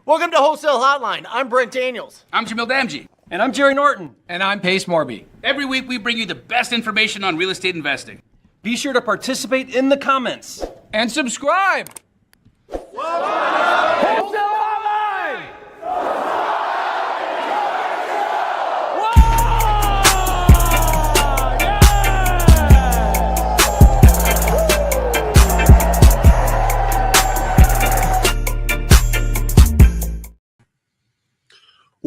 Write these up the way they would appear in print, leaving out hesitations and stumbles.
Welcome to Wholesale Hotline. I'm Brent Daniels. I'm Jamil Damji. And I'm Jerry Norton. And I'm Morby. Every week we bring you the best information on real estate investing. Be sure to participate in the comments. And subscribe. Wholesale Hotline!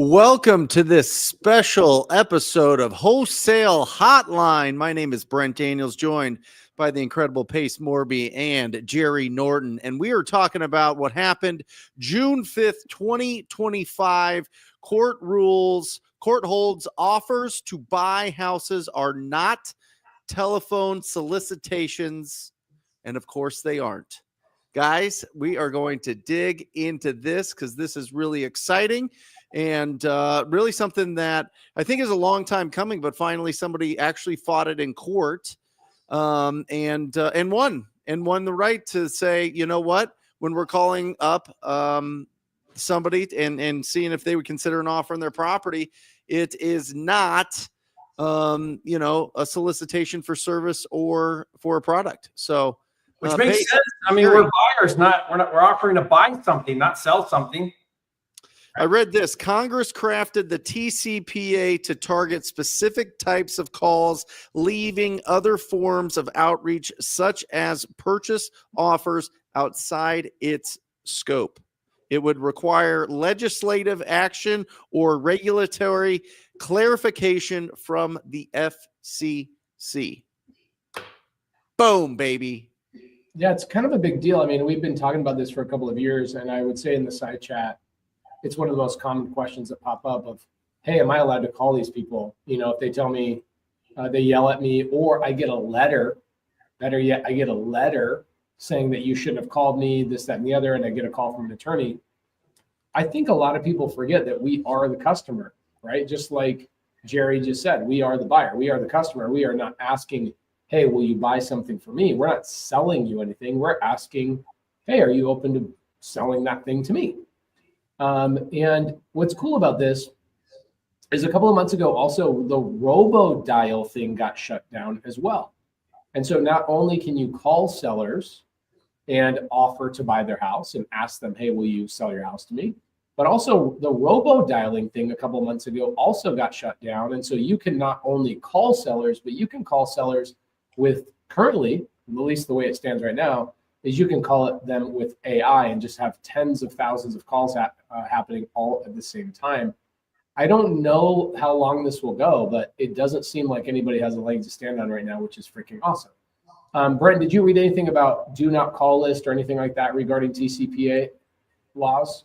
Welcome to this special episode of Wholesale Hotline. My name is Brent Daniels, joined by the incredible Pace Morby and Jerry Norton. And we are talking about what happened June 5th, 2025. Court rules, court holds offers to buy houses are not telephone solicitations. And of course they aren't. Guys, we are going to dig into this because this is really exciting. And really something that I think is a long time coming, but finally somebody actually fought it in court and won the right to say, you know what, when we're calling up somebody and seeing if they would consider an offer on their property, it is not, a solicitation for service or for a product. So, which makes sense. I mean, we're buyers, we're offering to buy something, not sell something. I read this. Congress crafted the TCPA to target specific types of calls, leaving other forms of outreach, such as purchase offers, outside its scope. It would require legislative action or regulatory clarification from the FCC. Boom, baby. Yeah, it's kind of a big deal. I mean, we've been talking about this for a couple of years, and I would say in the side chat, it's one of the most common questions that pop up of, hey, am I allowed to call these people? You know, if they tell me, they yell at me, or I get a letter, better yet, I get a letter saying that you shouldn't have called me, this, that, and the other, and I get a call from an attorney. I think a lot of people forget that we are the customer, right? Just like Jerry just said, we are the buyer, we are the customer. We are not asking, hey, will you buy something for me? We're not selling you anything. We're asking, hey, are you open to selling that thing to me? And what's cool about this is a couple of months ago, also the robo-dial thing got shut down as well. And so not only can you call sellers and offer to buy their house and ask them, hey, will you sell your house to me? But also the robo-dialing thing a couple of months ago also got shut down. And so you can not only call sellers, but you can call sellers with currently, at least the way it stands right now, is you can call it them with AI and just have tens of thousands of calls happening all at the same time. I don't know how long this will go, but it doesn't seem like anybody has a leg to stand on right now, which is freaking awesome. Brent, did you read anything about do not call list or anything like that regarding TCPA laws?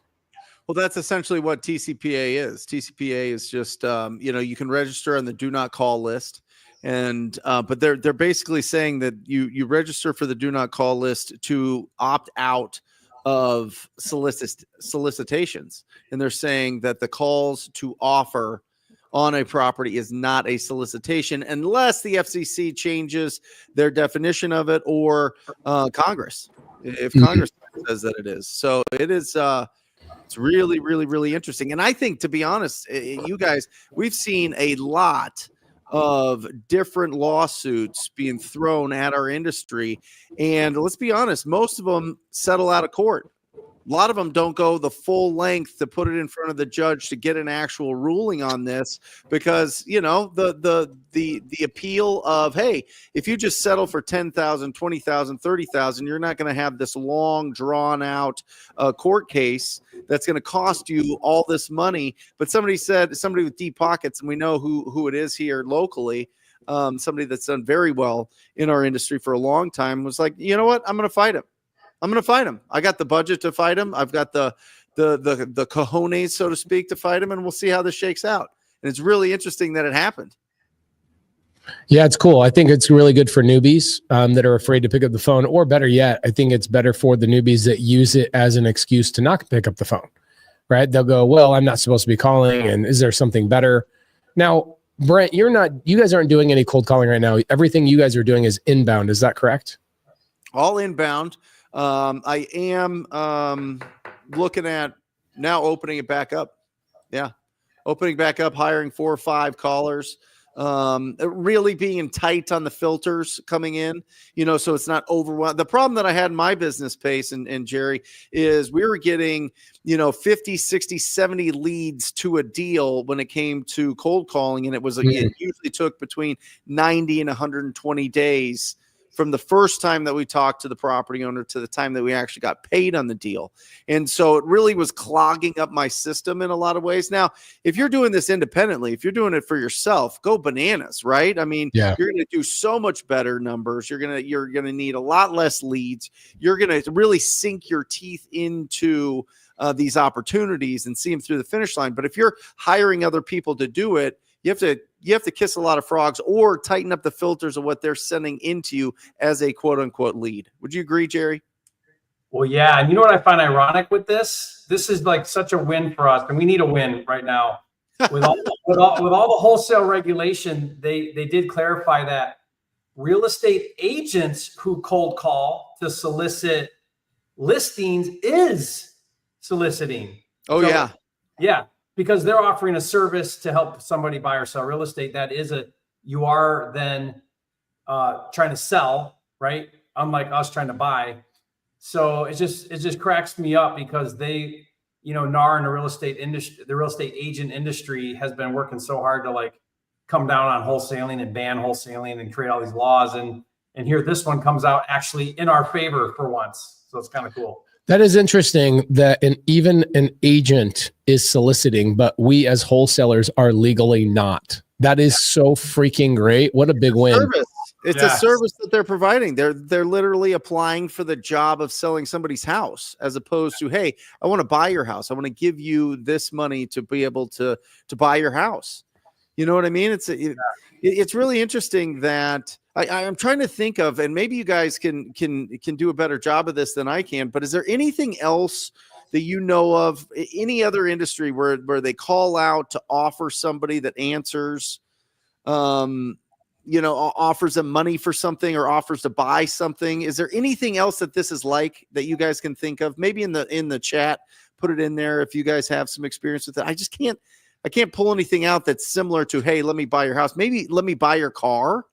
Well, that's essentially what TCPA is. TCPA is just, you can register on the do not call list. And but they're basically saying that you register for the do not call list to opt out of solicitations, and they're saying that the calls to offer on a property is not a solicitation unless the FCC changes their definition of it or Congress, if Congress says that it is. So it is. It's really, really, really interesting. And I think, to be honest, you guys, we've seen a lot of different lawsuits being thrown at our industry. And let's be honest, most of them settle out of court. A lot of them don't go the full length to put it in front of the judge to get an actual ruling on this because, the appeal of, hey, if you just settle for $10,000, $20,000, $30,000, you're not going to have this long drawn out court case that's going to cost you all this money. But somebody with deep pockets, and we know who it is here locally, somebody that's done very well in our industry for a long time, was like, you know what, I'm going to fight him. I got the budget to fight him. I've got the cojones, so to speak, to fight him, and we'll see how this shakes out. And it's really interesting that it happened. Yeah, it's cool. I think it's really good for newbies that are afraid to pick up the phone, or better yet, I think it's better for the newbies that use it as an excuse to not pick up the phone, right? They'll go, well, I'm not supposed to be calling, and is there something better? Now, Brent, you guys aren't doing any cold calling right now. Everything you guys are doing is inbound. Is that correct? All inbound. I am looking at now opening it back up. Yeah. Opening back up, hiring 4 or 5 callers, really being tight on the filters coming in, so it's not overwhelmed. The problem that I had in my business, Pace and Jerry, is we were getting, 50, 60, 70 leads to a deal when it came to cold calling. And it usually took between 90 and 120 days from the first time that we talked to the property owner to the time that we actually got paid on the deal. And so it really was clogging up my system in a lot of ways. Now, if you're doing this independently, if you're doing it for yourself, go bananas, right? I mean, You're going to do so much better numbers. You're going to need a lot less leads. You're going to really sink your teeth into these opportunities and see them through the finish line. But if you're hiring other people to do it, you have to kiss a lot of frogs or tighten up the filters of what they're sending into you as a quote unquote lead. Would you agree, Jerry? Well, yeah. And you know what I find ironic with this? This is like such a win for us, and we need a win right now. With all the wholesale regulation, they did clarify that real estate agents who cold call to solicit listings is soliciting. Oh, so, yeah. Because they're offering a service to help somebody buy or sell real estate. You are then trying to sell, right? Unlike us trying to buy. So it just cracks me up because they, NAR in the real estate industry, the real estate agent industry has been working so hard to like come down on wholesaling and ban wholesaling and create all these laws. And here this one comes out actually in our favor for once. So it's kind of cool. That is interesting that even an agent is soliciting, but we as wholesalers are legally not. That is so freaking great. What a big win. Service. It's a service that they're providing. They're literally applying for the job of selling somebody's house as opposed to, hey, I want to buy your house. I want to give you this money to be able to buy your house. You know what I mean? It's really interesting that I'm trying to think of, and maybe you guys can do a better job of this than I can, but is there anything else that you know of, any other industry where they call out to offer somebody that answers, offers them money for something or offers to buy something? Is there anything else that this is like that you guys can think of? Maybe in the chat, put it in there if you guys have some experience with it. I can't pull anything out that's similar to, hey, let me buy your house. Maybe let me buy your car,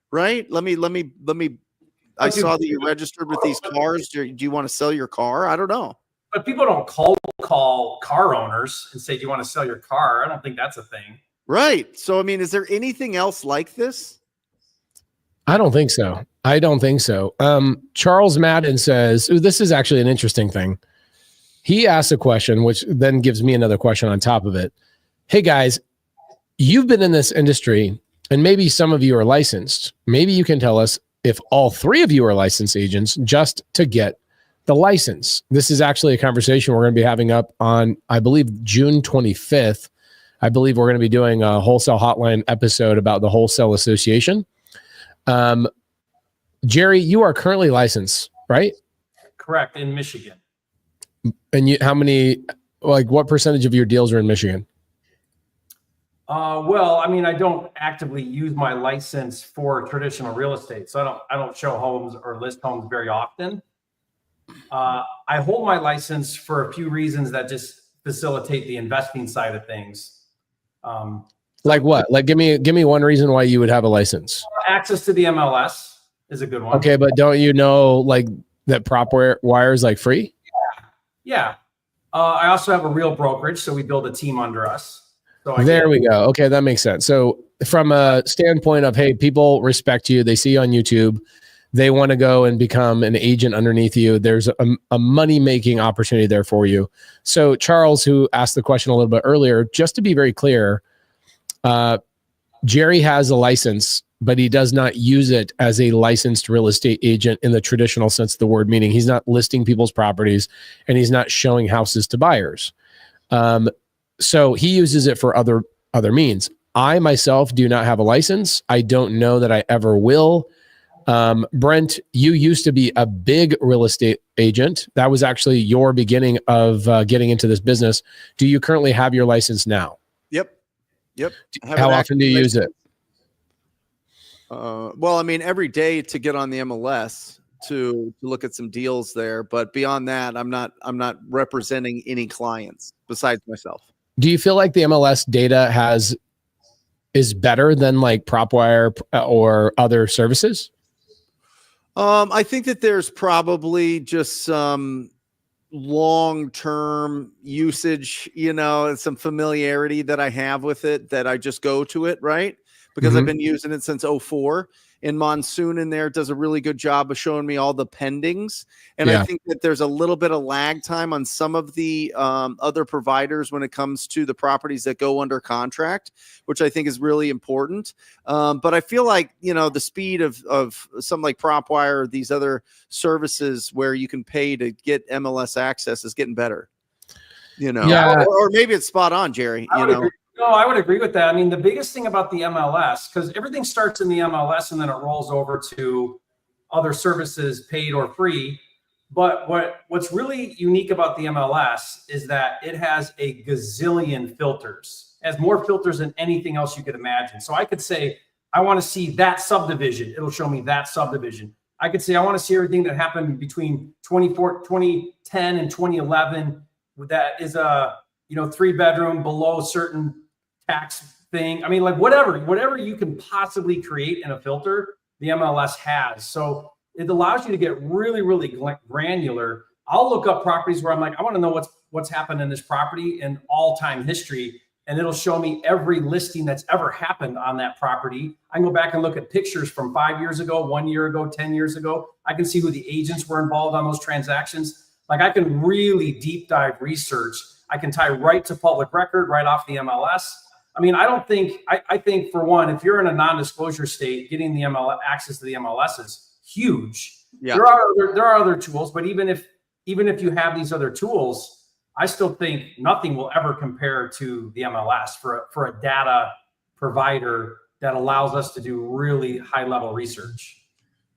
right? I saw that you registered with these cars. Do you want to sell your car? I don't know. But people don't call car owners and say, do you want to sell your car? I don't think that's a thing. Right. So, I mean, is there anything else like this? I don't think so. Charles Madden says, this is actually an interesting thing. He asked a question, which then gives me another question on top of it. Hey guys, you've been in this industry and maybe some of you are licensed. Maybe you can tell us if all 3 of you are licensed agents just to get the license. This is actually a conversation we're going to be having up on, I believe, June 25th. I believe we're going to be doing a Wholesale Hotline episode about the Wholesale Association. Jerry, you are currently licensed, right? Correct, in Michigan. And what percentage of your deals are in Michigan? Well, I mean, I don't actively use my license for traditional real estate, so I don't show homes or list homes very often. I hold my license for a few reasons that just facilitate the investing side of things. Like what? Like give me one reason why you would have a license. Access to the MLS is a good one. Okay, but don't you know like that prop wire is like free? Yeah. I also have a real brokerage, so we build a team under us. So there we go. Okay, that makes sense. So from a standpoint of, hey, people respect you, they see you on YouTube, they want to go and become an agent underneath you. There's a money-making opportunity there for you. So Charles, who asked the question a little bit earlier, just to be very clear, Jerry has a license, but he does not use it as a licensed real estate agent in the traditional sense of the word, meaning he's not listing people's properties and he's not showing houses to buyers. So he uses it for other means. I myself do not have a license. I don't know that I ever will. Brent, you used to be a big real estate agent. That was actually your beginning of getting into this business. Do you currently have your license now? Yep. How often do you use it? Well, I mean, every day to get on the MLS. to look at some deals there. But beyond that, I'm not representing any clients besides myself. Do you feel like the MLS data is better than like PropWire or other services? I think that there's probably just some long-term usage, and some familiarity that I have with it, that I just go to it, right? Because I've been using it since 2004. And Monsoon in there does a really good job of showing me all the pendings. And I think that there's a little bit of lag time on some of the other providers when it comes to the properties that go under contract, which I think is really important. But I feel like, the speed of something like PropWire or these other services where you can pay to get MLS access is getting better. Or maybe it's spot on, Jerry. No, I would agree with that. I mean, the biggest thing about the MLS, because everything starts in the MLS and then it rolls over to other services, paid or free. But what's really unique about the MLS is that it has a gazillion filters. It has more filters than anything else you could imagine. So I could say, I want to see that subdivision. It'll show me that subdivision. I could say, I want to see everything that happened between 2010 and 2011. That is a 3-bedroom below certain tax thing. I mean, like whatever you can possibly create in a filter, the MLS has. So it allows you to get really, really granular. I'll look up properties where I'm like, I want to know what's happened in this property in all-time history, and it'll show me every listing that's ever happened on that property. I can go back and look at pictures from 5 years ago, 1 year ago, 10 years ago. I can see who the agents were involved on those transactions. Like, I can really deep dive research. I can tie right to public record, right off the MLS. I mean, I think for one, if you're in a non-disclosure state, getting the access to the MLS is huge. Yeah. There are other tools, but even if you have these other tools, I still think nothing will ever compare to the MLS for a data provider that allows us to do really high level research.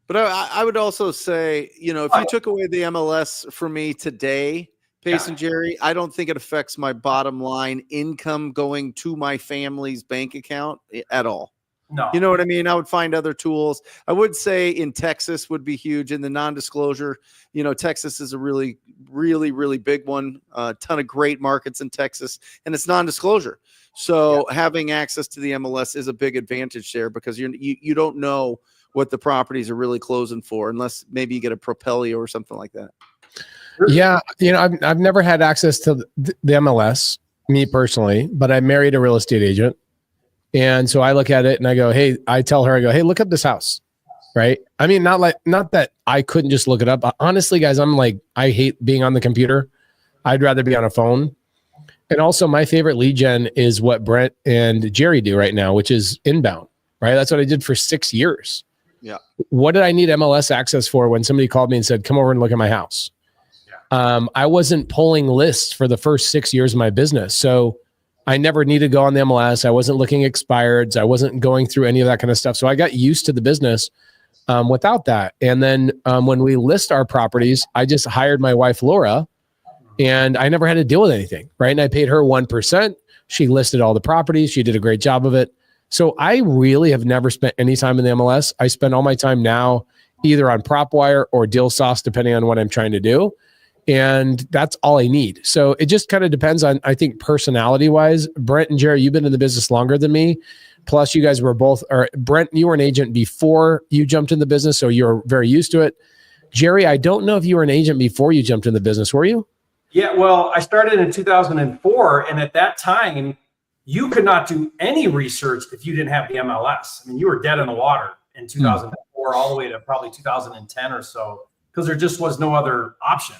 But I would also say, if you took away the MLS for me today, Pace and Jerry, I don't think it affects my bottom line income going to my family's bank account at all. No. You know what I mean? I would find other tools. I would say in Texas would be huge. In the non-disclosure, Texas is a really, really, really big one. A ton of great markets in Texas, and it's non-disclosure. So having access to the MLS is a big advantage there, because you don't know what the properties are really closing for, unless maybe you get a Propelio or something like that. Yeah, I've never had access to the MLS, me personally, but I married a real estate agent. And so I look at it and I go, hey, look up this house. Right. I mean, not that I couldn't just look it up. Honestly, guys, I hate being on the computer. I'd rather be on a phone. And also my favorite lead gen is what Brent and Jerry do right now, which is inbound, right? That's what I did for 6 years. Yeah. What did I need MLS access for when somebody called me and said, come over and look at my house? I wasn't pulling lists for the first 6 years of my business. So I never needed to go on the MLS. I wasn't looking at expireds. I wasn't going through any of that kind of stuff. So I got used to the business without that. And then when we list our properties, I just hired my wife, Laura, and I never had to deal with anything, right? And I paid her 1%. She listed all the properties. She did a great job of it. So I really have never spent any time in the MLS. I spend all my time now either on PropWire or Deal Sauce, depending on what I'm trying to do. And that's all I need. So it just kind of depends on, I think, personality wise. Brent and Jerry, you've been in the business longer than me. Plus you guys were both, or Brent, you were an agent before you jumped in the business. So you're very used to it. Jerry, I don't know if you were an agent before you jumped in the business. Were you? Yeah, well, I started in 2004. And at that time, you could not do any research if you didn't have the MLS. I mean, you were dead in the water in 2004, all the way to probably 2010 or so, because there just was no other option.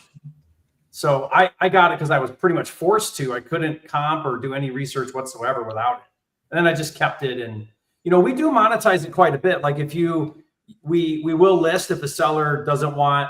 So I got it because I was pretty much forced to. I couldn't comp or do any research whatsoever without it. And then I just kept it. And, we do monetize it quite a bit. Like we will list if the seller doesn't want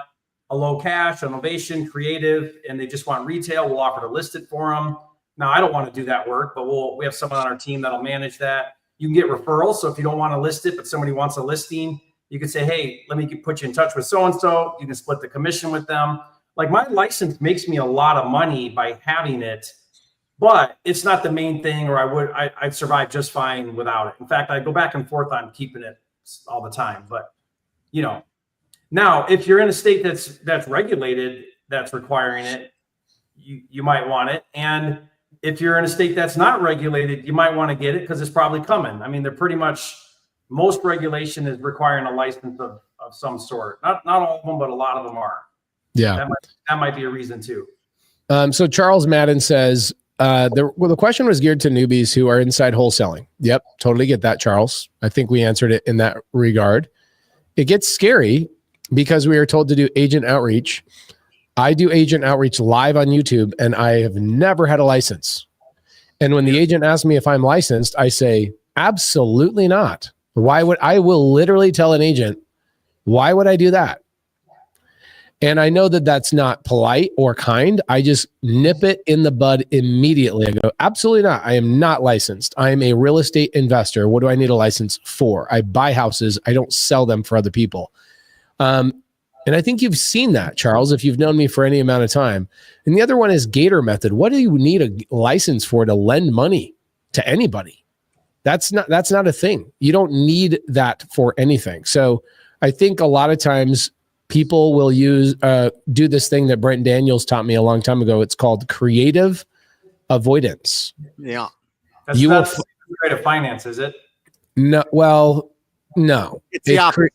a low cash, an ovation, creative, and they just want retail, we'll offer to list it for them. Now, I don't want to do that work, but we have someone on our team that'll manage that. You can get referrals. So if you don't want to list it, but somebody wants a listing, you can say, hey, let me put you in touch with so-and-so. You can split the commission with them. Like, my license makes me a lot of money by having it, but it's not the main thing, or I'd survive just fine without it. In fact, I go back and forth on keeping it all the time, but Now, if you're in a state that's regulated, that's requiring it, you might want it. And if you're in a state that's not regulated, you might want to get it because it's probably coming. I mean, they're pretty much, most regulation is requiring a license of some sort. Not all of them, but a lot of them are. Yeah. That might be a reason too. So Charles Madden says, the question was geared to newbies who are inside wholesaling. Yep. Totally get that, Charles. I think we answered it in that regard. It gets scary because we are told to do agent outreach. I do agent outreach live on YouTube and I have never had a license. And when the agent asks me if I'm licensed, I say, absolutely not. I will literally tell an agent, why would I do that? And I know that that's not polite or kind. I just nip it in the bud immediately. I go, absolutely not. I am not licensed. I am a real estate investor. What do I need a license for? I buy houses. I don't sell them for other people. And I think you've seen that, Charles, if you've known me for any amount of time. And the other one is Gator method. What do you need a license for to lend money to anybody? That's not a thing. You don't need that for anything. So I think a lot of times people will do this thing that Brent Daniels taught me a long time ago. It's called creative avoidance. Yeah. That's not creative finance, is it? No. Well, no. It's the opposite.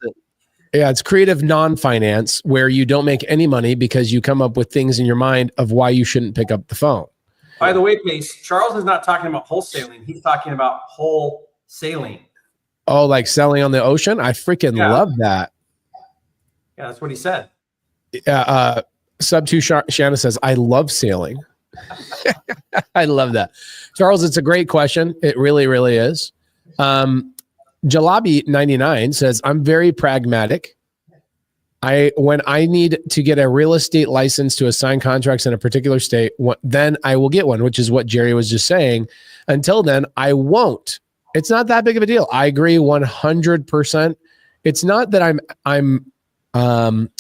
It's creative non-finance where you don't make any money because you come up with things in your mind of why you shouldn't pick up the phone. By the way, Pace, Charles is not talking about wholesaling. He's talking about wholesaling. Oh, like selling on the ocean? I freaking love that. Yeah, that's what he said. Sub 2 Shanna says, I love sailing. I love that. Charles, it's a great question. It really, really is. Jalabi 99 says, I'm very pragmatic. When I need to get a real estate license to assign contracts in a particular state, then I will get one, which is what Jerry was just saying. Until then, I won't. It's not that big of a deal. I agree 100%. It's not that I'm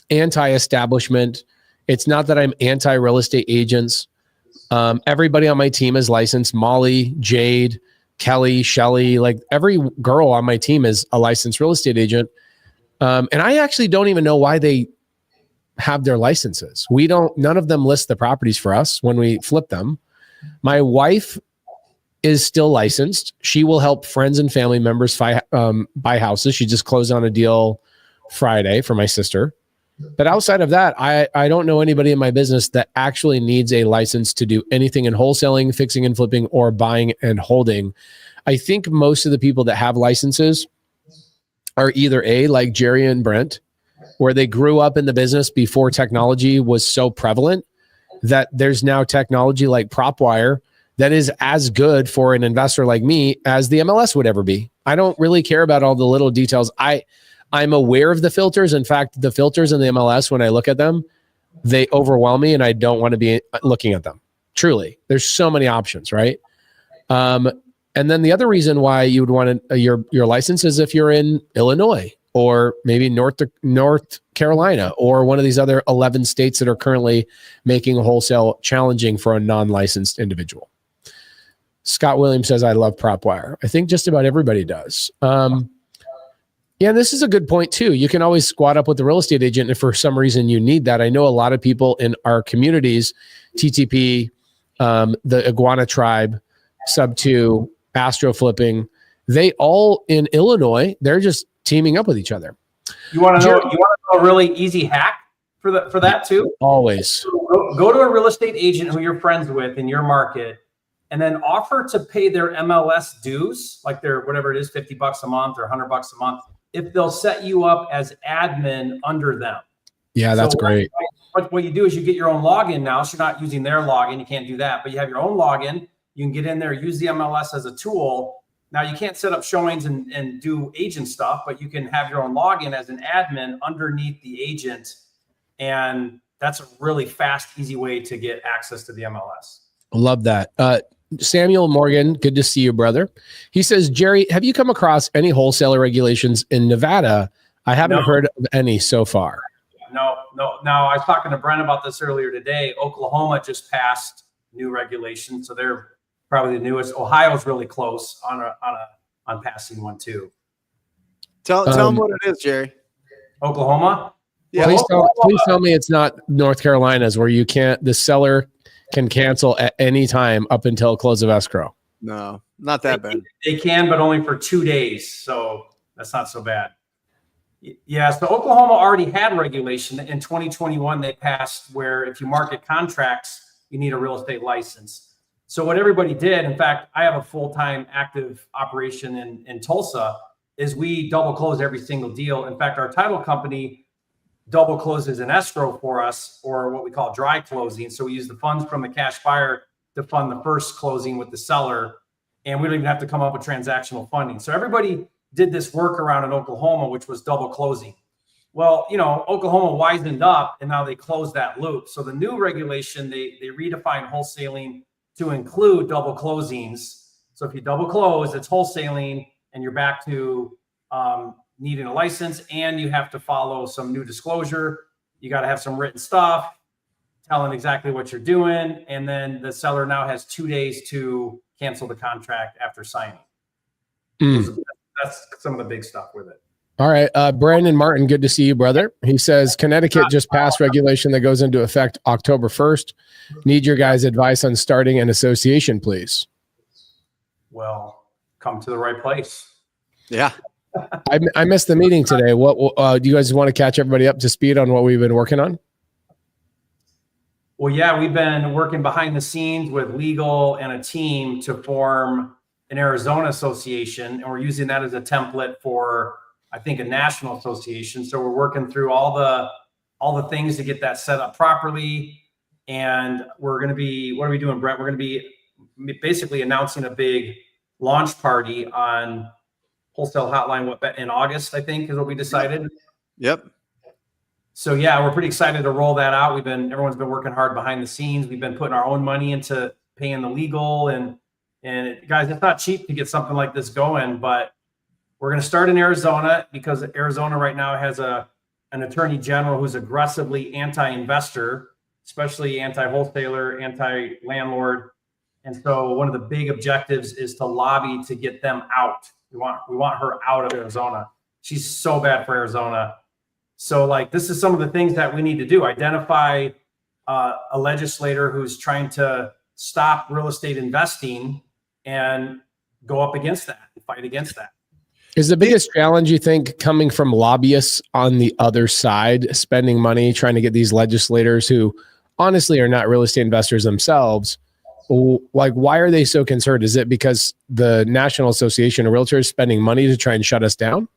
anti-establishment. It's not that I'm anti-real estate agents. Everybody on my team is licensed. Molly, Jade, Kelly, Shelly, like every girl on my team is a licensed real estate agent. And I actually don't even know why they have their licenses. None of them list the properties for us when we flip them. My wife is still licensed. She will help friends and family members buy houses. She just closed on a deal Friday for my sister. But outside of that, I don't know anybody in my business that actually needs a license to do anything in wholesaling, fixing and flipping, or buying and holding. I think most of the people that have licenses are either like Jerry and Brent, where they grew up in the business before technology was so prevalent that there's now technology like PropWire that is as good for an investor like me as the MLS would ever be. I don't really care about all the little details. I'm aware of the filters. In fact, the filters in the MLS, when I look at them, they overwhelm me and I don't want to be looking at them. Truly. There's so many options, right? And then the other reason why you would want your license is if you're in Illinois or maybe North Carolina or one of these other 11 states that are currently making wholesale challenging for a non-licensed individual. Scott Williams says, I love PropWire. I think just about everybody does. Yeah, and this is a good point too. You can always squat up with the real estate agent if for some reason you need that. I know a lot of people in our communities, TTP, the Iguana Tribe, Sub 2, Astro Flipping, they all in Illinois, they're just teaming up with each other. You want to know a really easy hack for that too? Always. Go to a real estate agent who you're friends with in your market and then offer to pay their MLS dues, like their whatever it is, $50 a month or $100 a month, if they'll set you up as admin under them. Yeah, that's great. What you do is you get your own login now. So you're not using their login. You can't do that, but you have your own login. You can get in there, use the MLS as a tool. Now you can't set up showings and do agent stuff, but you can have your own login as an admin underneath the agent. And that's a really fast, easy way to get access to the MLS. Love that. Samuel Morgan, good to see you, brother. He says, Jerry, have you come across any wholesaler regulations in Nevada? I haven't heard of any so far. No. I was talking to Brent about this earlier today. Oklahoma just passed new regulations, so they're probably the newest. Ohio's really close on passing one too. Tell them what it is, Jerry. Oklahoma. Yeah. Please tell me it's not North Carolina's where the seller can cancel at any time up until close of escrow. No, not that bad. They can, but only for 2 days. So that's not so bad. Yeah. So Oklahoma already had regulation in 2021. They passed where if you market contracts, you need a real estate license. So what everybody did, in fact, I have a full-time active operation in Tulsa, is we double close every single deal. In fact, our title company double closes an escrow for us, or what we call dry closing. So we use the funds from the cash buyer to fund the first closing with the seller, and we don't even have to come up with transactional funding. So everybody did this workaround in Oklahoma, which was double closing. Well, Oklahoma wisened up, and now they closed that loop. So the new regulation, they redefined wholesaling to include double closings. So if you double close, it's wholesaling, and you're back to needing a license, and you have to follow some new disclosure. You got to have some written stuff telling exactly what you're doing. And then the seller now has 2 days to cancel the contract after signing. That's some of the big stuff with it. All right. Brandon Martin, good to see you, brother. He says, Connecticut just passed regulation that goes into effect October 1st. Need your guys' advice on starting an association, please. Well, come to the right place. Yeah. I missed the meeting today. What do you guys want to catch everybody up to speed on what we've been working on? Well, yeah, we've been working behind the scenes with legal and a team to form an Arizona association, and we're using that as a template for, I think, a national association. So we're working through all the things to get that set up properly. And we're going to be, what are we doing, Brent? We're going to be basically announcing a big launch party on Wholesale Hotline in August, I think, is what we decided. Yep. So yeah, we're pretty excited to roll that out. Everyone's been working hard behind the scenes. We've been putting our own money into paying the legal and guys, it's not cheap to get something like this going, but we're going to start in Arizona because Arizona right now has an attorney general who's aggressively anti-investor, especially anti-wholesaler, anti-landlord. And so one of the big objectives is to lobby to get them out. We want her out of Arizona. She's so bad for Arizona. So this is some of the things that we need to do. Identify a legislator who's trying to stop real estate investing and go up against that, fight against that. Is the biggest challenge, you think, coming from lobbyists on the other side, spending money, trying to get these legislators who honestly are not real estate investors themselves? Why are they so concerned? Is it because the National Association of Realtors is spending money to try and shut us down?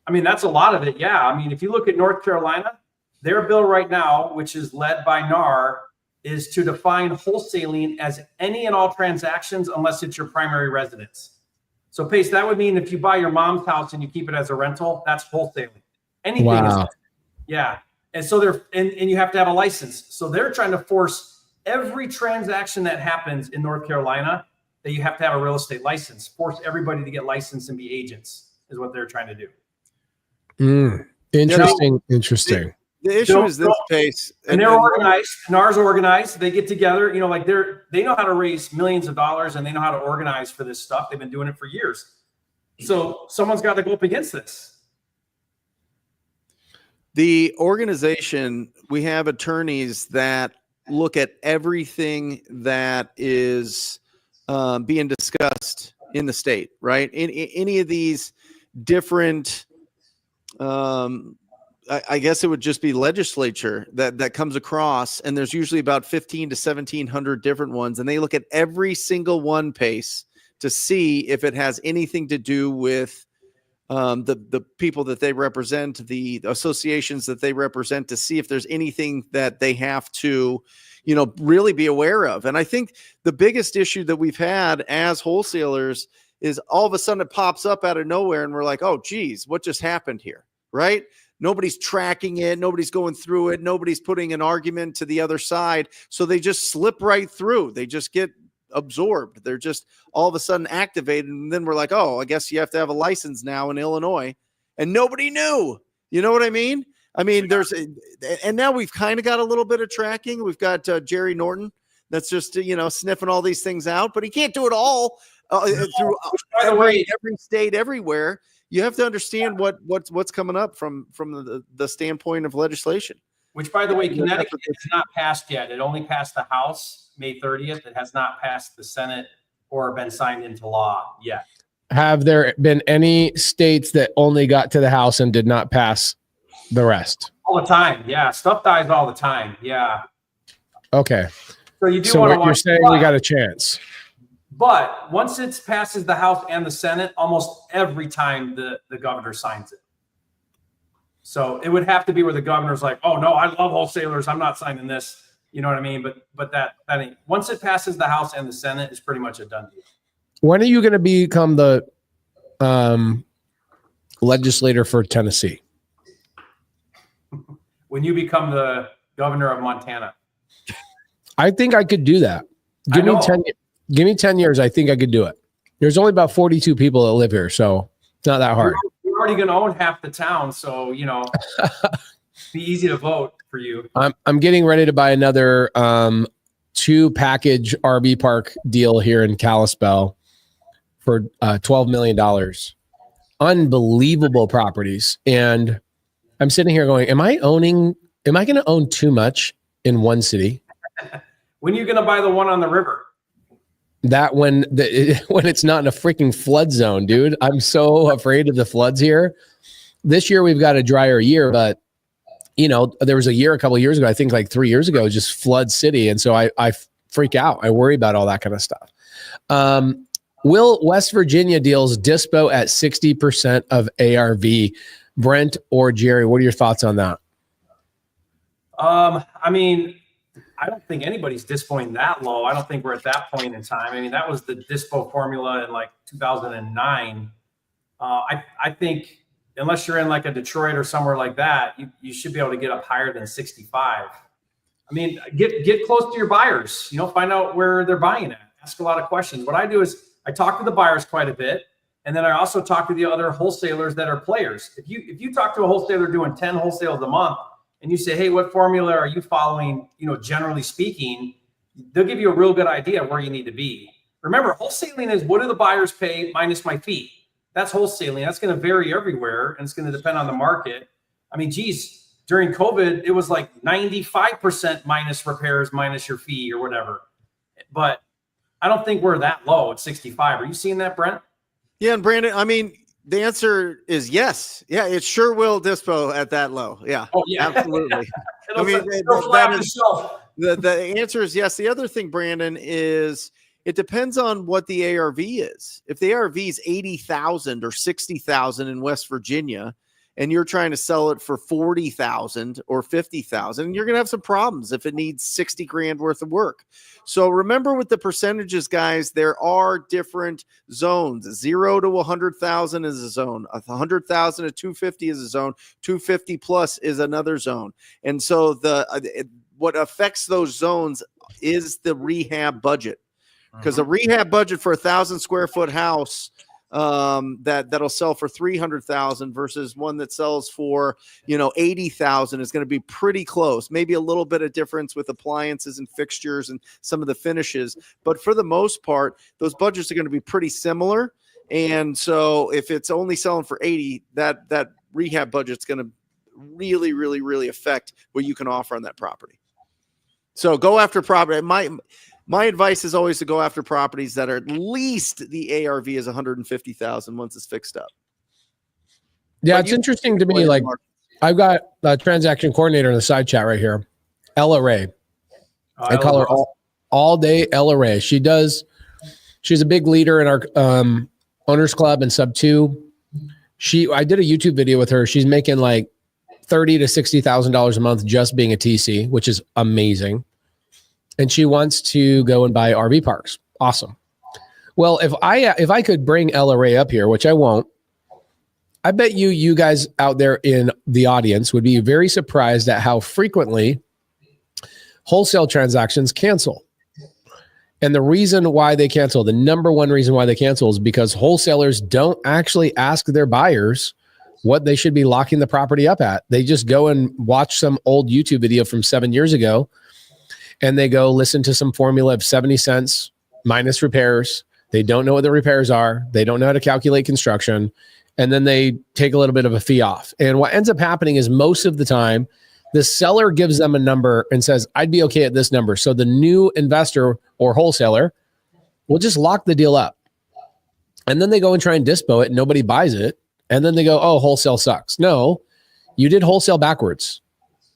I mean, that's a lot of it. Yeah. I mean, if you look at North Carolina, their bill right now, which is led by NAR, is to define wholesaling as any and all transactions unless it's your primary residence. So Pace, that would mean if you buy your mom's house and you keep it as a rental, that's wholesaling. Anything wow. is, yeah. And so and you have to have a license. So they're trying to force every transaction that happens in North Carolina that you have to have a real estate license, force everybody to get licensed and be agents is what they're trying to do. Interesting. The issue is this, Pace. And they're organized. NAR's organized. They get together, they know how to raise millions of dollars and they know how to organize for this stuff. They've been doing it for years. So someone's got to go up against this. The organization, we have attorneys that look at everything that is being discussed in the state, right? In any of these different, I guess it would just be legislature that comes across, and there's usually about 15 to 1,700 different ones, and they look at every single one, Pace, to see if it has anything to do with the people that they represent, the associations that they represent, to see if there's anything that they have to, really be aware of. And I think the biggest issue that we've had as wholesalers is all of a sudden it pops up out of nowhere and we're like, oh, geez, what just happened here? Right? Nobody's tracking it. Nobody's going through it. Nobody's putting an argument to the other side. So they just slip right through. They just get absorbed. They're just all of a sudden activated. And then we're like, oh, I guess you have to have a license now in Illinois. And nobody knew. You know what I mean? And now we've kind of got a little bit of tracking. We've got Jerry Norton that's just, sniffing all these things out, but he can't do it all through every state, everywhere. you have to understand what's coming up from the standpoint of legislation. Which, by the way, Connecticut has not passed yet. It only passed the House May 30th. It has not passed the Senate or been signed into law yet. Have there been any states that only got to the House and did not pass the rest? All the time. Yeah. Stuff dies all the time. Yeah. Okay. So you do So want to what you're saying, we got a chance. But once it passes the House and the Senate, almost every time the governor signs it. So it would have to be where the governor's like, oh no, I love wholesalers, I'm not signing this. You know what I mean? But that ain't, once it passes the House and the Senate, it's pretty much a done deal. When are you going to become the legislator for Tennessee? When you become the governor of Montana. I think I could do that. Give me 10 years. I think I could do it. There's only about 42 people that live here, so it's not that hard. You're already going to own half the town, so be easy to vote for you. I'm getting ready to buy another 2-package RV park deal here in Kalispell for $12 million. Unbelievable properties. And I'm sitting here going, am I going to own too much in one city? When are you going to buy the one on the river? That when it's not in a freaking flood zone, dude. I'm so afraid of the floods here. This year we've got a drier year, but there was a couple of years ago, I think like 3 years ago, just flood city. And so I freak out. I worry about all that kind of stuff. Will West Virginia deals dispo at 60% of ARV? Brent or Jerry, what are your thoughts on that? I don't think anybody's dispoing that low. I don't think we're at that point in time. I mean, that was the dispo formula in like 2009. I think unless you're in like a Detroit or somewhere like that, you should be able to get up higher than 65. I mean, get close to your buyers, find out where they're buying at. Ask a lot of questions. What I do is I talk to the buyers quite a bit. And then I also talk to the other wholesalers that are players. If you talk to a wholesaler doing 10 wholesales a month, and you say, hey, what formula are you following? Generally speaking, they'll give you a real good idea of where you need to be. Remember, wholesaling is what do the buyers pay minus my fee? That's wholesaling. That's going to vary everywhere, and it's going to depend on the market. I mean, geez, during COVID, it was like 95% minus repairs, minus your fee or whatever. But I don't think we're that low at 65. Are you seeing that, Brent? Yeah, and Brandon, I mean, the answer is yes. Yeah, it sure will dispo at that low. Yeah. Oh, yeah. Absolutely. I mean, the answer is yes. The other thing, Brandon, is it depends on what the ARV is. If the ARV is 80,000 or 60,000 in West Virginia, and you're trying to sell it for 40,000 or 50,000, you're going to have some problems if it needs 60 grand worth of work. So remember with the percentages, guys, there are different zones. 0 to 100,000 is a zone. 100,000 to 250 is a zone. 250 plus is another zone. And so what affects those zones is the rehab budget, because a rehab budget for 1,000 square foot house that'll sell for 300,000 versus one that sells for 80,000 is going to be pretty close. Maybe a little bit of difference with appliances and fixtures and some of the finishes, but for the most part, those budgets are going to be pretty similar. And so if it's only selling for 80, that rehab budget's going to really, really, really affect what you can offer on that property. So go after property. My advice is always to go after properties that are at least the ARV is 150,000 once it's fixed up. Yeah, it's interesting to me. Like, I've got a transaction coordinator in the side chat right here, Ella Ray. I call her all day Ella Ray. She's a big leader in our owners club and sub 2. I did a YouTube video with her. She's making like $30,000 to $60,000 a month just being a TC, which is amazing. And she wants to go and buy RV parks. Awesome. Well, if I could bring Ella Ray up here, which I won't, I bet you guys out there in the audience would be very surprised at how frequently wholesale transactions cancel. And the reason why they cancel, the number one reason why they cancel, is because wholesalers don't actually ask their buyers what they should be locking the property up at. They just go and watch some old YouTube video from 7 years ago, and they go listen to some formula of 70 cents minus repairs. They don't know what the repairs are. They don't know how to calculate construction. and then they take a little bit of a fee off. And what ends up happening is most of the time, the seller gives them a number and says, I'd be okay at this number. So the new investor or wholesaler will just lock the deal up. And then they go and try and dispo it and nobody buys it. And then they go, oh, wholesale sucks. No, you did wholesale backwards.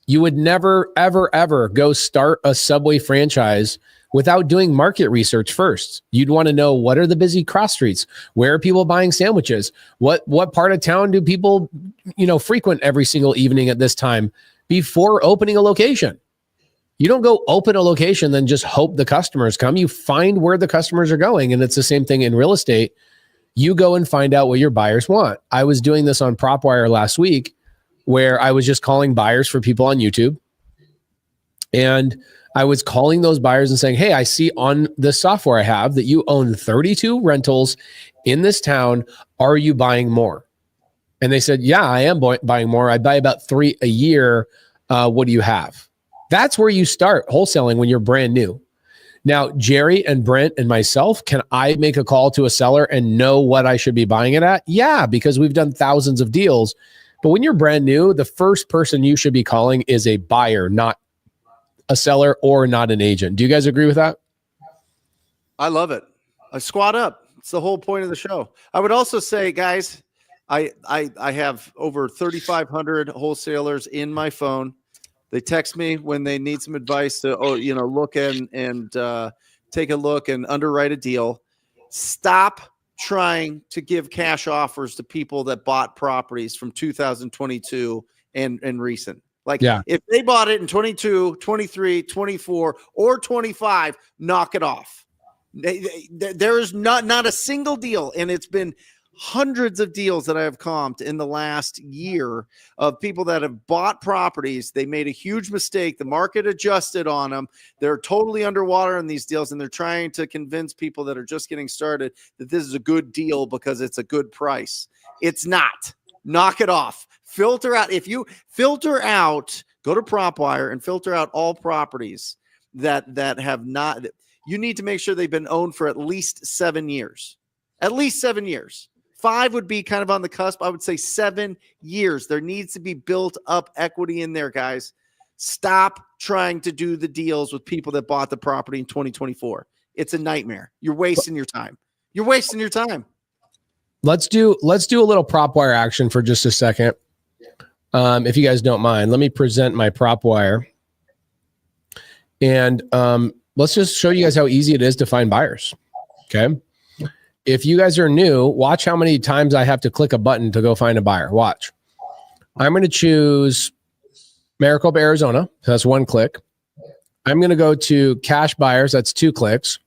You would never, ever, ever go start a Subway franchise without doing market research first. You'd want to know, what are the busy cross streets? Where are people buying sandwiches? What part of town do people, frequent every single evening at this time before opening a location? You don't go open a location, then just hope the customers come. You find where the customers are going. And it's the same thing in real estate. You go and find out what your buyers want. I was doing this on PropWire last week, where I was just calling buyers for people on YouTube. And I was calling those buyers and saying, hey, I see on the software I have that you own 32 rentals in this town. Are you buying more? And they said, yeah, I am buying more. I buy about 3 a year. What do you have? That's where you start wholesaling when you're brand new. Now, Jerry and Brent and myself, can I make a call to a seller and know what I should be buying it at? Yeah, because we've done thousands of deals. But when you're brand new, the first person you should be calling is a buyer, not a seller or not an agent. Do you guys agree with that? I love it. I squat up. It's the whole point of the show. I would also say, guys, I have over 3,500 wholesalers in my phone. They text me when they need some advice to, look and take a look and underwrite a deal. Stop trying to give cash offers to people that bought properties from 2022 and recent. Like, if they bought it in 22, 23, 24, or 25, knock it off. There is not a single deal, and it's been hundreds of deals that I have comped in the last year of people that have bought properties. They made a huge mistake. The market adjusted on them. They're totally underwater in these deals, and they're trying to convince people that are just getting started that this is a good deal because it's a good price. It's not. Knock it off. Filter out. If you filter out, go to PropWire and filter out all properties that have not. You need to make sure they've been owned for at least 7 years. At least 7 years. 5 would be kind of on the cusp. I would say 7 years. There needs to be built up equity in there, guys. Stop trying to do the deals with people that bought the property in 2024. It's a nightmare. You're wasting your time. You're wasting your time. Let's do a little PropWire action for just a second. If you guys don't mind, let me present my PropWire. And let's just show you guys how easy it is to find buyers. Okay. If you guys are new, watch how many times I have to click a button to go find a buyer. Watch. I'm going to choose Maricopa, Arizona. So that's 1 click. I'm going to go to cash buyers. That's 2 clicks.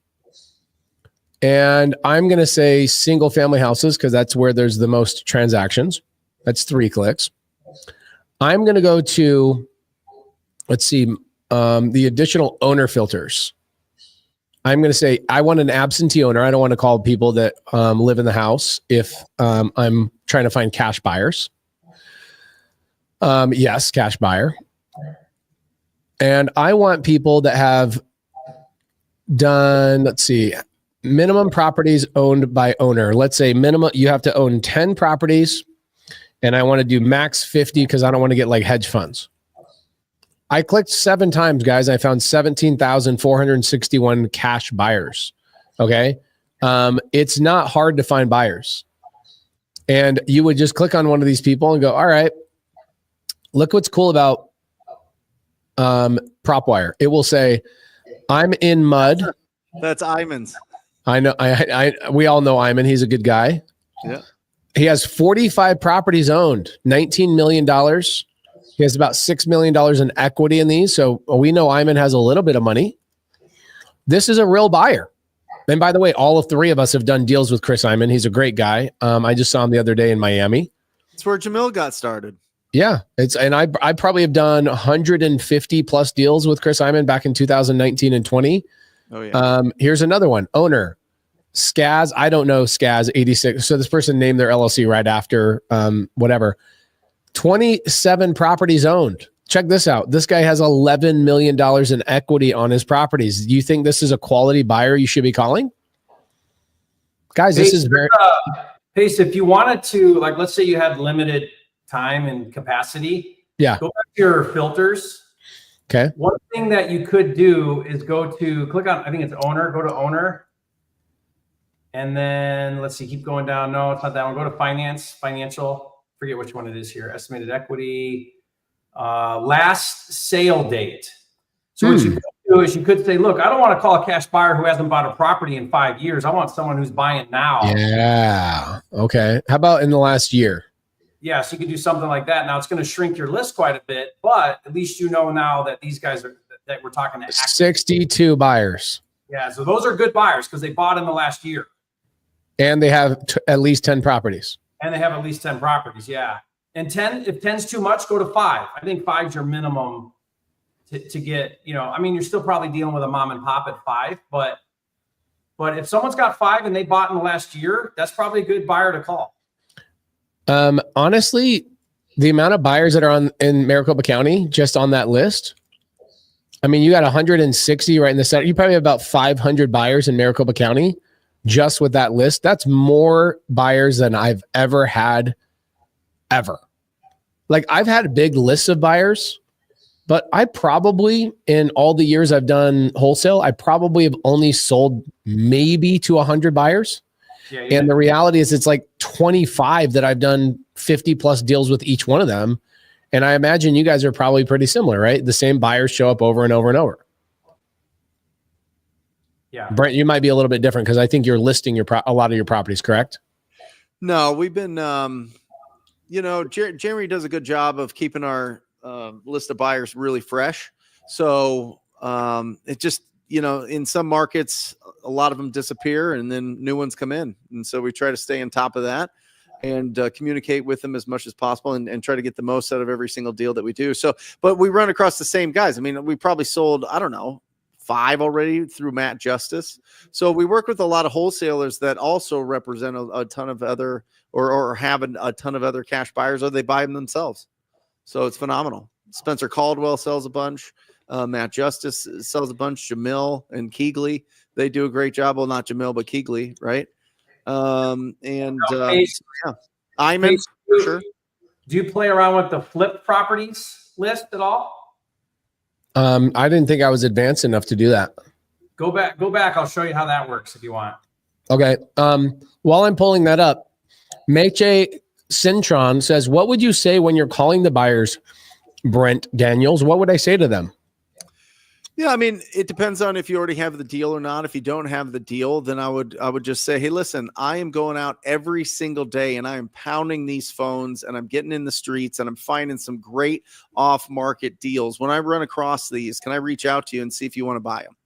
And I'm going to say single family houses because that's where there's the most transactions. That's 3 clicks. I'm going to go to, let's see, the additional owner filters. I'm going to say, I want an absentee owner. I don't want to call people that live in the house if I'm trying to find cash buyers. Yes, cash buyer. And I want people that have done, let's see, minimum properties owned by owner. Let's say minimum, you have to own 10 properties. And I want to do max 50 because I don't want to get like hedge funds. I clicked 7 times, guys. I found 17,461 cash buyers. Okay. It's not hard to find buyers. And you would just click on one of these people and go, all right, look what's cool about PropWire. It will say, I'm in mud. That's Iman's. I know. We all know Iman. He's a good guy. Yeah. He has 45 properties owned, $19 million. He has about $6 million in equity in these. So we know Iman has a little bit of money. This is a real buyer. And by the way, all of 3 of us have done deals with Chris Iman. He's a great guy. I just saw him the other day in Miami. It's where Jamil got started. Yeah. I probably have done 150 plus deals with Chris Iman back in 2019 and 20. Oh yeah. Here's another one. Owner. Skaz. I don't know Skaz 86. So this person named their LLC right after whatever. 27 properties owned. Check this out. This guy has $11 million in equity on his properties. Do you think this is a quality buyer you should be calling? Guys, this is very... Pace, if you wanted to, like, let's say you had limited time and capacity, Yeah. go back to your filters. Okay. One thing that you could do is click on, I think it's owner, go to owner. And then let's see, keep going down. No, it's not that one. Go to financial, forget which one it is here. Estimated equity, last sale date. So what you could do is you could say, look, I don't want to call a cash buyer who hasn't bought a property in 5 years. I want someone who's buying now. Yeah. Okay. How about in the last year? Yeah, so you could do something like that. Now it's going to shrink your list quite a bit, but at least you know now that these guys that we're talking to. 62 buyers. Yeah, so those are good buyers because they bought in the last year. And they have at least 10 properties. And they have at least 10 properties, yeah. And 10, if 10's too much, go to 5. I think 5's your minimum to get, I mean, you're still probably dealing with a mom and pop at 5, but if someone's got 5 and they bought in the last year, that's probably a good buyer to call. Honestly, the amount of buyers that are in Maricopa County, just on that list, I mean, you got 160 right in the center. You probably have about 500 buyers in Maricopa County just with that list. That's more buyers than I've ever had, ever. Like, I've had big lists of buyers, but I probably, in all the years I've done wholesale, I probably have only sold maybe to 100 buyers. Yeah, and the reality is it's like 25 that I've done 50 plus deals with each one of them. And I imagine you guys are probably pretty similar, right? The same buyers show up over and over and over. Yeah. Brent, you might be a little bit different because I think you're listing a lot of your properties, correct? No, we've been, Jeremy does a good job of keeping our list of buyers really fresh. So it just, in some markets, a lot of them disappear and then new ones come in. And so we try to stay on top of that and communicate with them as much as possible and try to get the most out of every single deal that we do. So, but we run across the same guys. I mean, we probably sold, 5 already through Matt Justice. So we work with a lot of wholesalers that also represent a ton of other or have a ton of other cash buyers, or they buy them themselves. So it's phenomenal. Spencer Caldwell sells a bunch. Matt Justice sells a bunch. Jamil and Keegley, they do a great job. Well, not Jamil, but Keegley, right? I'm in for sure. Do you play around with the flip properties list at all? I didn't think I was advanced enough to do that. Go back. I'll show you how that works if you want. Okay. While I'm pulling that up, Meche Cintron says, what would you say when you're calling the buyers, Brent Daniels? What would I say to them? Yeah, I mean, it depends on if you already have the deal or not. If you don't have the deal, then I would just say, hey, listen, I am going out every single day and I am pounding these phones and I'm getting in the streets and I'm finding some great off-market deals. When I run across these, can I reach out to you and see if you want to buy them?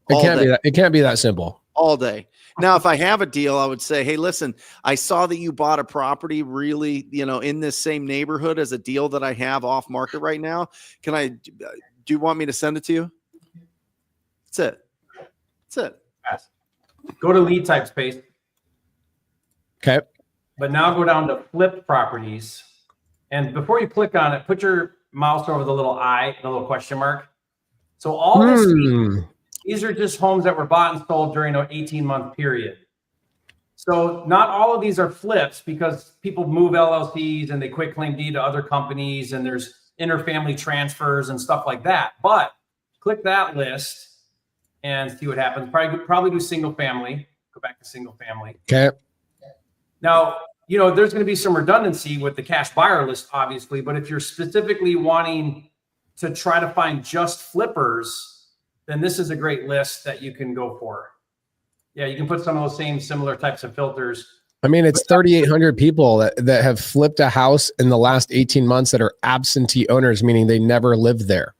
It can't be that simple. All day. Now, if I have a deal, I would say, hey, listen, I saw that you bought a property really, in this same neighborhood as a deal that I have off market right now. Do you want me to send it to you? That's it. Yes. Go to lead type space. Okay. But now go down to flip properties. And before you click on it, put your mouse over the little eye, the little question mark. So all this these are just homes that were bought and sold during an 18-month period. So not all of these are flips because people move LLCs and they quit claim deed to other companies and there's interfamily transfers and stuff like that. But click that list and see what happens. Probably do single family. Go back to single family. Okay. Now, there's going to be some redundancy with the cash buyer list, obviously. But if you're specifically wanting to try to find just flippers, then this is a great list that you can go for. Yeah, you can put some of those same similar types of filters. I mean, it's 3,800 people that have flipped a house in the last 18 months that are absentee owners, meaning they never lived there.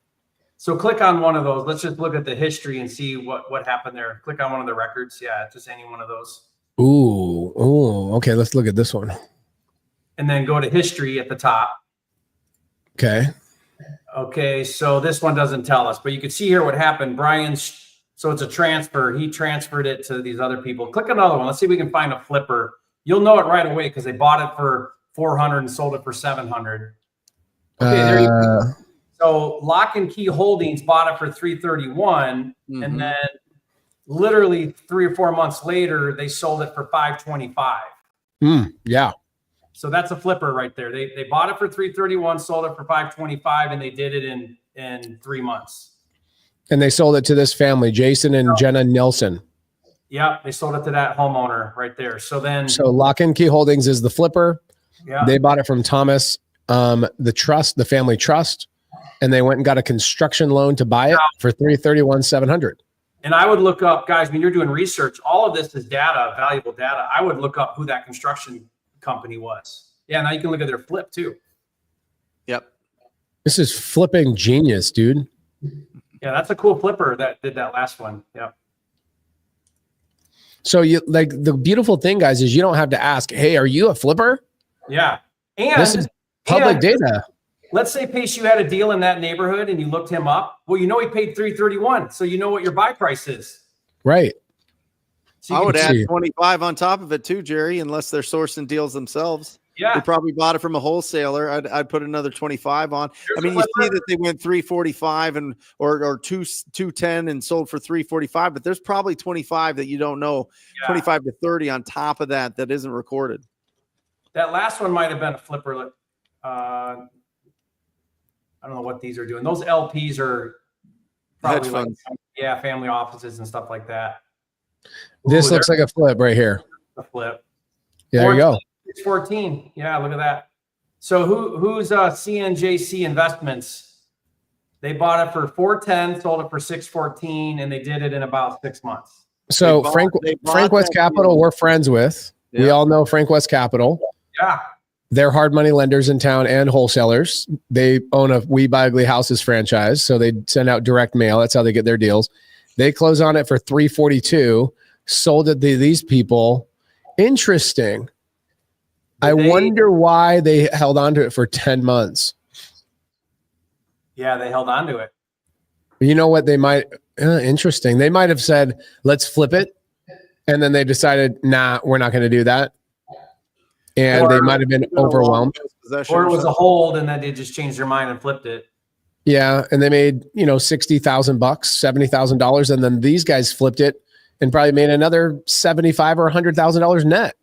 So click on one of those. Let's just look at the history and see what happened there. Click on one of the records. Yeah, just any one of those. Ooh, okay, let's look at this one. And then go to history at the top. Okay, so this one doesn't tell us, but you can see here what happened. So it's a transfer. He transferred it to these other people. Click another one. Let's see if we can find a flipper. You'll know it right away because they bought it for 400 and sold it for 700. Okay, there you go. So Lock and Key Holdings bought it for 331, and then Literally 3 or 4 months later, they sold it for $525. Yeah. So that's a flipper right there. They bought it for $331, sold it for $525, and they did it in 3 months. And they sold it to this family, Jason and Jenna Nelson. Yep, they sold it to that homeowner right there. So Lock and Key Holdings is the flipper. Yeah. They bought it from Thomas, the family trust, and they went and got a construction loan to buy it for $331,700. And I would look up, guys, when you're doing research, all of this is data, valuable data. I would look up who that construction company was. Yeah, now you can look at their flip too. Yep. This is flipping genius, dude. Yeah, that's a cool flipper that did that last one. Yep. So the beautiful thing, guys, is you don't have to ask, hey, are you a flipper? Yeah. And this is public data. Let's say, Pace, you had a deal in that neighborhood and you looked him up. Well, you know he paid $331, so you know what your buy price is. Right. So I would add 25 on top of it too, Jerry, unless they're sourcing deals themselves. Yeah. They probably bought it from a wholesaler. I'd put another 25 on. I mean, you see that they went 345 or 210 and sold for 345, but there's probably 25 that you don't know, 25 to 30 on top of that isn't recorded. That last one might have been a flipper. I don't know what these are doing. Those LPs are probably hedge funds. Family offices and stuff like that. This looks like a flip right here. A flip. Yeah, there you go. 614. Yeah, look at that. So who's CNJC Investments? They bought it for 410, sold it for 614, and they did it in about 6 months. So Frank West Capital, we're friends with. Yeah. We all know Frank West Capital. Yeah. They're hard money lenders in town and wholesalers. They own a We Buy Ugly Houses franchise, so they send out direct mail. That's how they get their deals. They close on it for $342, sold it to these people. Interesting. I wonder why they held on to it for 10 months. Yeah, they held on to it. You know what? They might, interesting. They might have said, let's flip it. And then they decided, nah, we're not going to do that. And they might have been overwhelmed. Or it was a hold and then they just changed their mind and flipped it. Yeah. And they made, $60,000, $70,000. And then these guys flipped it and probably made another $75,000 or $100,000 net.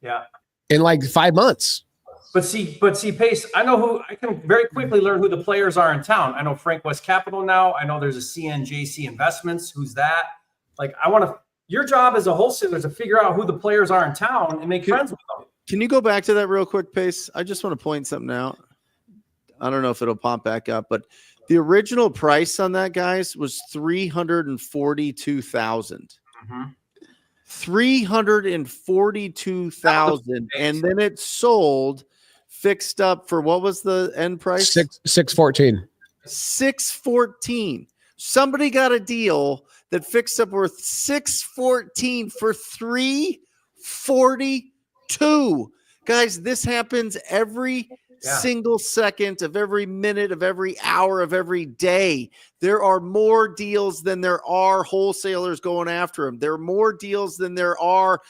Yeah. In like 5 months. But see, Pace, I can very quickly learn who the players are in town. I know Frank West Capital now. I know there's a CNJC Investments. Who's that? Like, your job as a wholesaler is to figure out who the players are in town and make friends with them. Can you go back to that real quick, Pace? I just want to point something out. I don't know if it'll pop back up, but the original price on that, guys, was $342,000. 342,000, and then it sold fixed up for what was the end price? 614. 614. Somebody got a deal that fixed up worth 614 for 342. Guys, this happens every single second of every minute of every hour of every day. There are more deals than there are wholesalers going after them. There are more deals than there are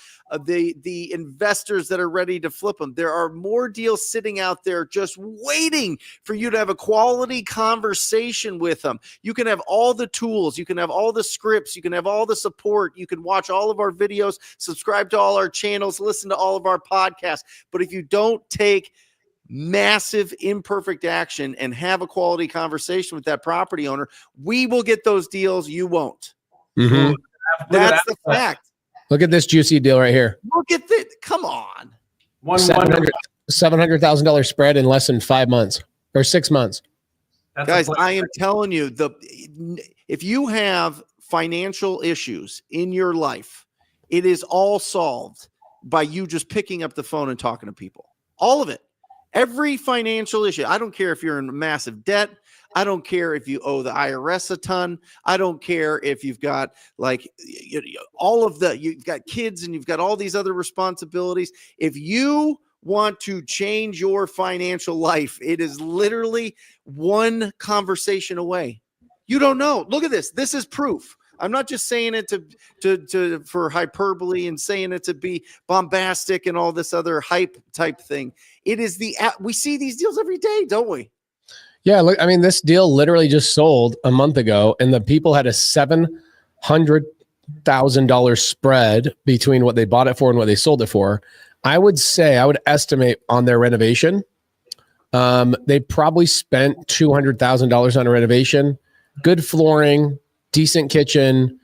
the investors that are ready to flip them. There are more deals sitting out there just waiting for you to have a quality conversation with them. You can have all the tools. You can have all the scripts. You can have all the support. You can watch all of our videos, subscribe to all our channels, listen to all of our podcasts. But if you don't take massive imperfect action and have a quality conversation with that property owner, we will get those deals. You won't. Mm-hmm. That's the fact. Look at this juicy deal right here. Look at this. Come on. $700,000 spread in less than 5 months or 6 months. Guys, I am telling you, if you have financial issues in your life, it is all solved by you just picking up the phone and talking to people. All of it. Every financial issue. I don't care if you're in massive debt. I don't care if you owe the IRS a ton. I don't care if you've got you've got kids and you've got all these other responsibilities. If you want to change your financial life, it is literally one conversation away. You don't know. Look at this. This is proof. I'm not just saying it for hyperbole and saying it to be bombastic and all this other hype type thing. It is we see these deals every day, don't we? Yeah. Look, I mean, this deal literally just sold a month ago and the people had a $700,000 $100,000 spread between what they bought it for and what they sold it for. I would estimate on their renovation, they probably spent $200,000 on a renovation, good flooring, decent kitchen.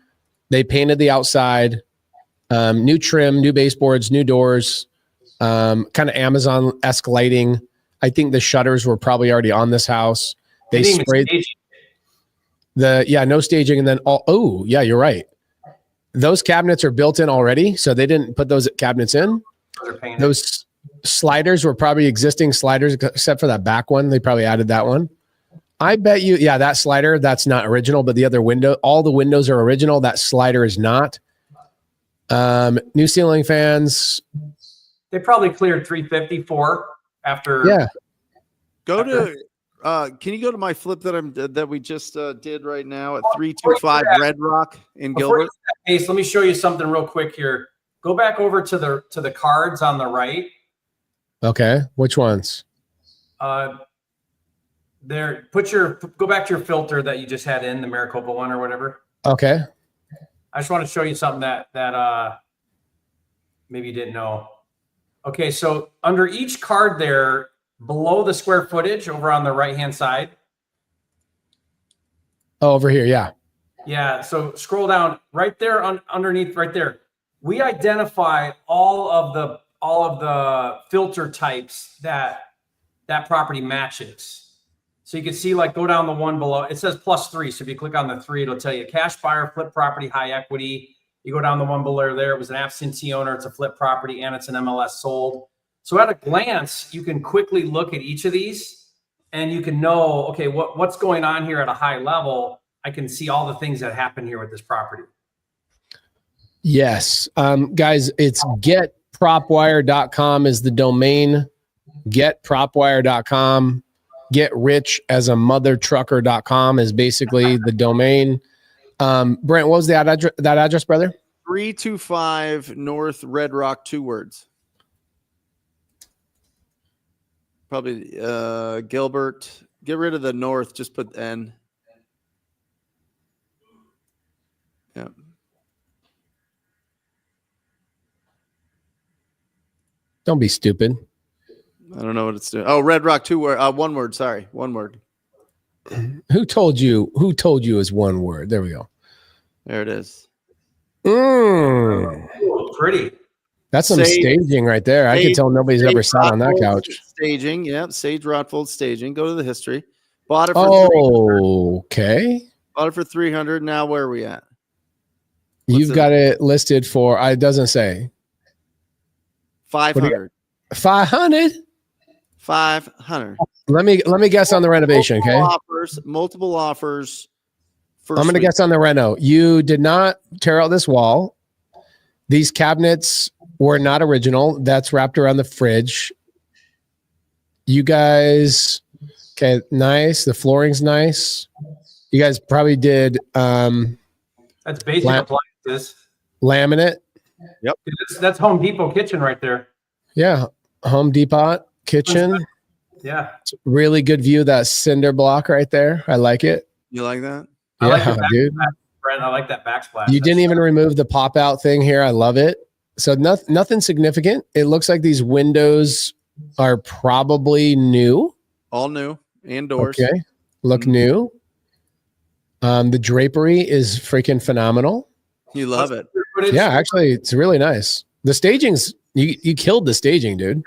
They painted the outside, new trim, new baseboards, new doors, kind of Amazon-esque lighting. I think the shutters were probably already on this house. They sprayed no staging. And then you're right. Those cabinets are built in already. So they didn't put those cabinets in. Those sliders were probably existing sliders, except for that back one. They probably added that one. I bet you, that slider, that's not original, but the other window, all the windows are original. That slider is not. New ceiling fans. They probably cleared 354 after. Yeah. Can you go to my flip that we just did right now at 325 Red Rock in Gilbert? Ace, let me show you something real quick here. Go back over to the cards on the right. Okay, which ones? Go back to your filter that you just had in, the Maricopa one or whatever. Okay. I just want to show you something that maybe you didn't know. Okay, so under each card there, below the square footage over on the right-hand side. Oh, over here, yeah. Yeah, so scroll down right there underneath right there. We identify all of the filter types that property matches. So you can see, like, go down the one below. It says +3. So if you click on the 3, it'll tell you cash buyer, flip property, high equity. You go down the one below there. It was an absentee owner. It's a flip property, and it's an MLS sold. So at a glance, you can quickly look at each of these, and you can know, okay, what's going on here at a high level. I can see all the things that happen here with this property. Yes. Guys, it's getpropwire.com is the domain. Getpropwire.com. Getrichamothertrucker.com is basically the domain. Brent, what was that address, brother? 325 North Red Rock, 2 words. Probably Gilbert. Get rid of the North. Just put N. Yeah. Don't be stupid. I don't know what it's doing. Oh, Red Rock, 2 word. 1 word. Sorry, 1 word. Who told you is 1 word? There we go. There it is. Ooh, pretty. That's some staging right there. I can tell nobody's ever sat on that couch. Staging, yeah. Sage Rotfold staging. Go to the history. Bought it for okay. Bought it for 300. Now where are we at? You've got it listed for. It doesn't say. 500. 500. 500. Let me guess on the renovation. Multiple offers. I'm going to guess on the reno. You did not tear out this wall. These cabinets were not original. That's wrapped around the fridge. You guys, okay, nice. The flooring's nice. You guys probably did. That's basic appliances. Laminate. Yep. That's Home Depot kitchen right there. Yeah, Home Depot kitchen. Yeah. Really good view of that cinder block right there. I like it. You like that? I like the dude. Brent, I like that backsplash. You didn't even remove the pop out thing here. I love it. So nothing significant. It looks like these windows are probably new. All new and doors. Okay. Look new. The drapery is freaking phenomenal. You love it. Yeah, actually, it's really nice. The staging's you killed the staging, dude.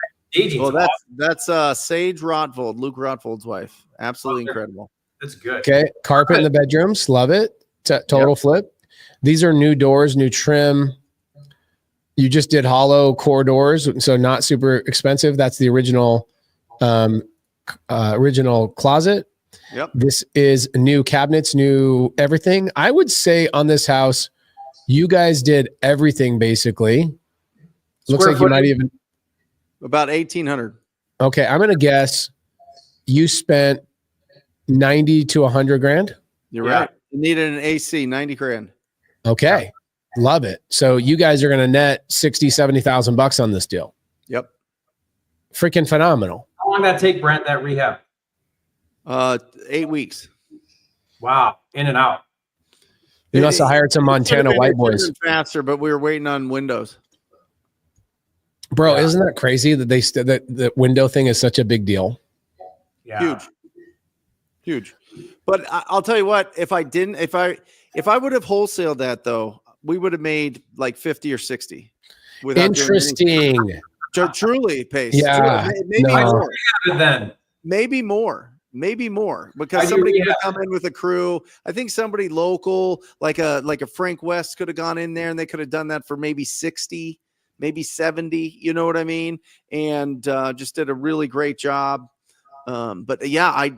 Well, that's Sage Rotvold, Luke Rotvold's wife. Absolutely incredible. That's good. Okay, carpet in the bedrooms, love it. Total flip. These are new doors, new trim. You just did hollow core doors, so not super expensive. That's the original closet. Yep. This is new cabinets, new everything. I would say on this house, you guys did everything basically. Looks like you might even about 1,800. Okay, I'm gonna guess you spent 90 to 100 grand. You're right. You needed an AC, 90 grand. Okay, love it. So you guys are gonna net 60, 70,000 bucks on this deal. Yep. Freaking phenomenal. How long did that take, Brent? That rehab? 8 weeks. Wow, in and out. You must have hired some Montana white It could've boys. been faster, but we were waiting on Windows. Bro, isn't that crazy that that the window thing is such a big deal? Yeah. Huge. But I'll tell you what, if I would have wholesaled that though, we would have made like 50 or 60. without doing anything. Interesting. Truly, Pace. Yeah. Maybe No. more. Then Maybe more I because do somebody could rehab. have come in with a crew. I think somebody local, like a Frank West, could have gone in there and they could have done that for maybe 60, maybe 70. You know what I mean? And just did a really great job. But yeah,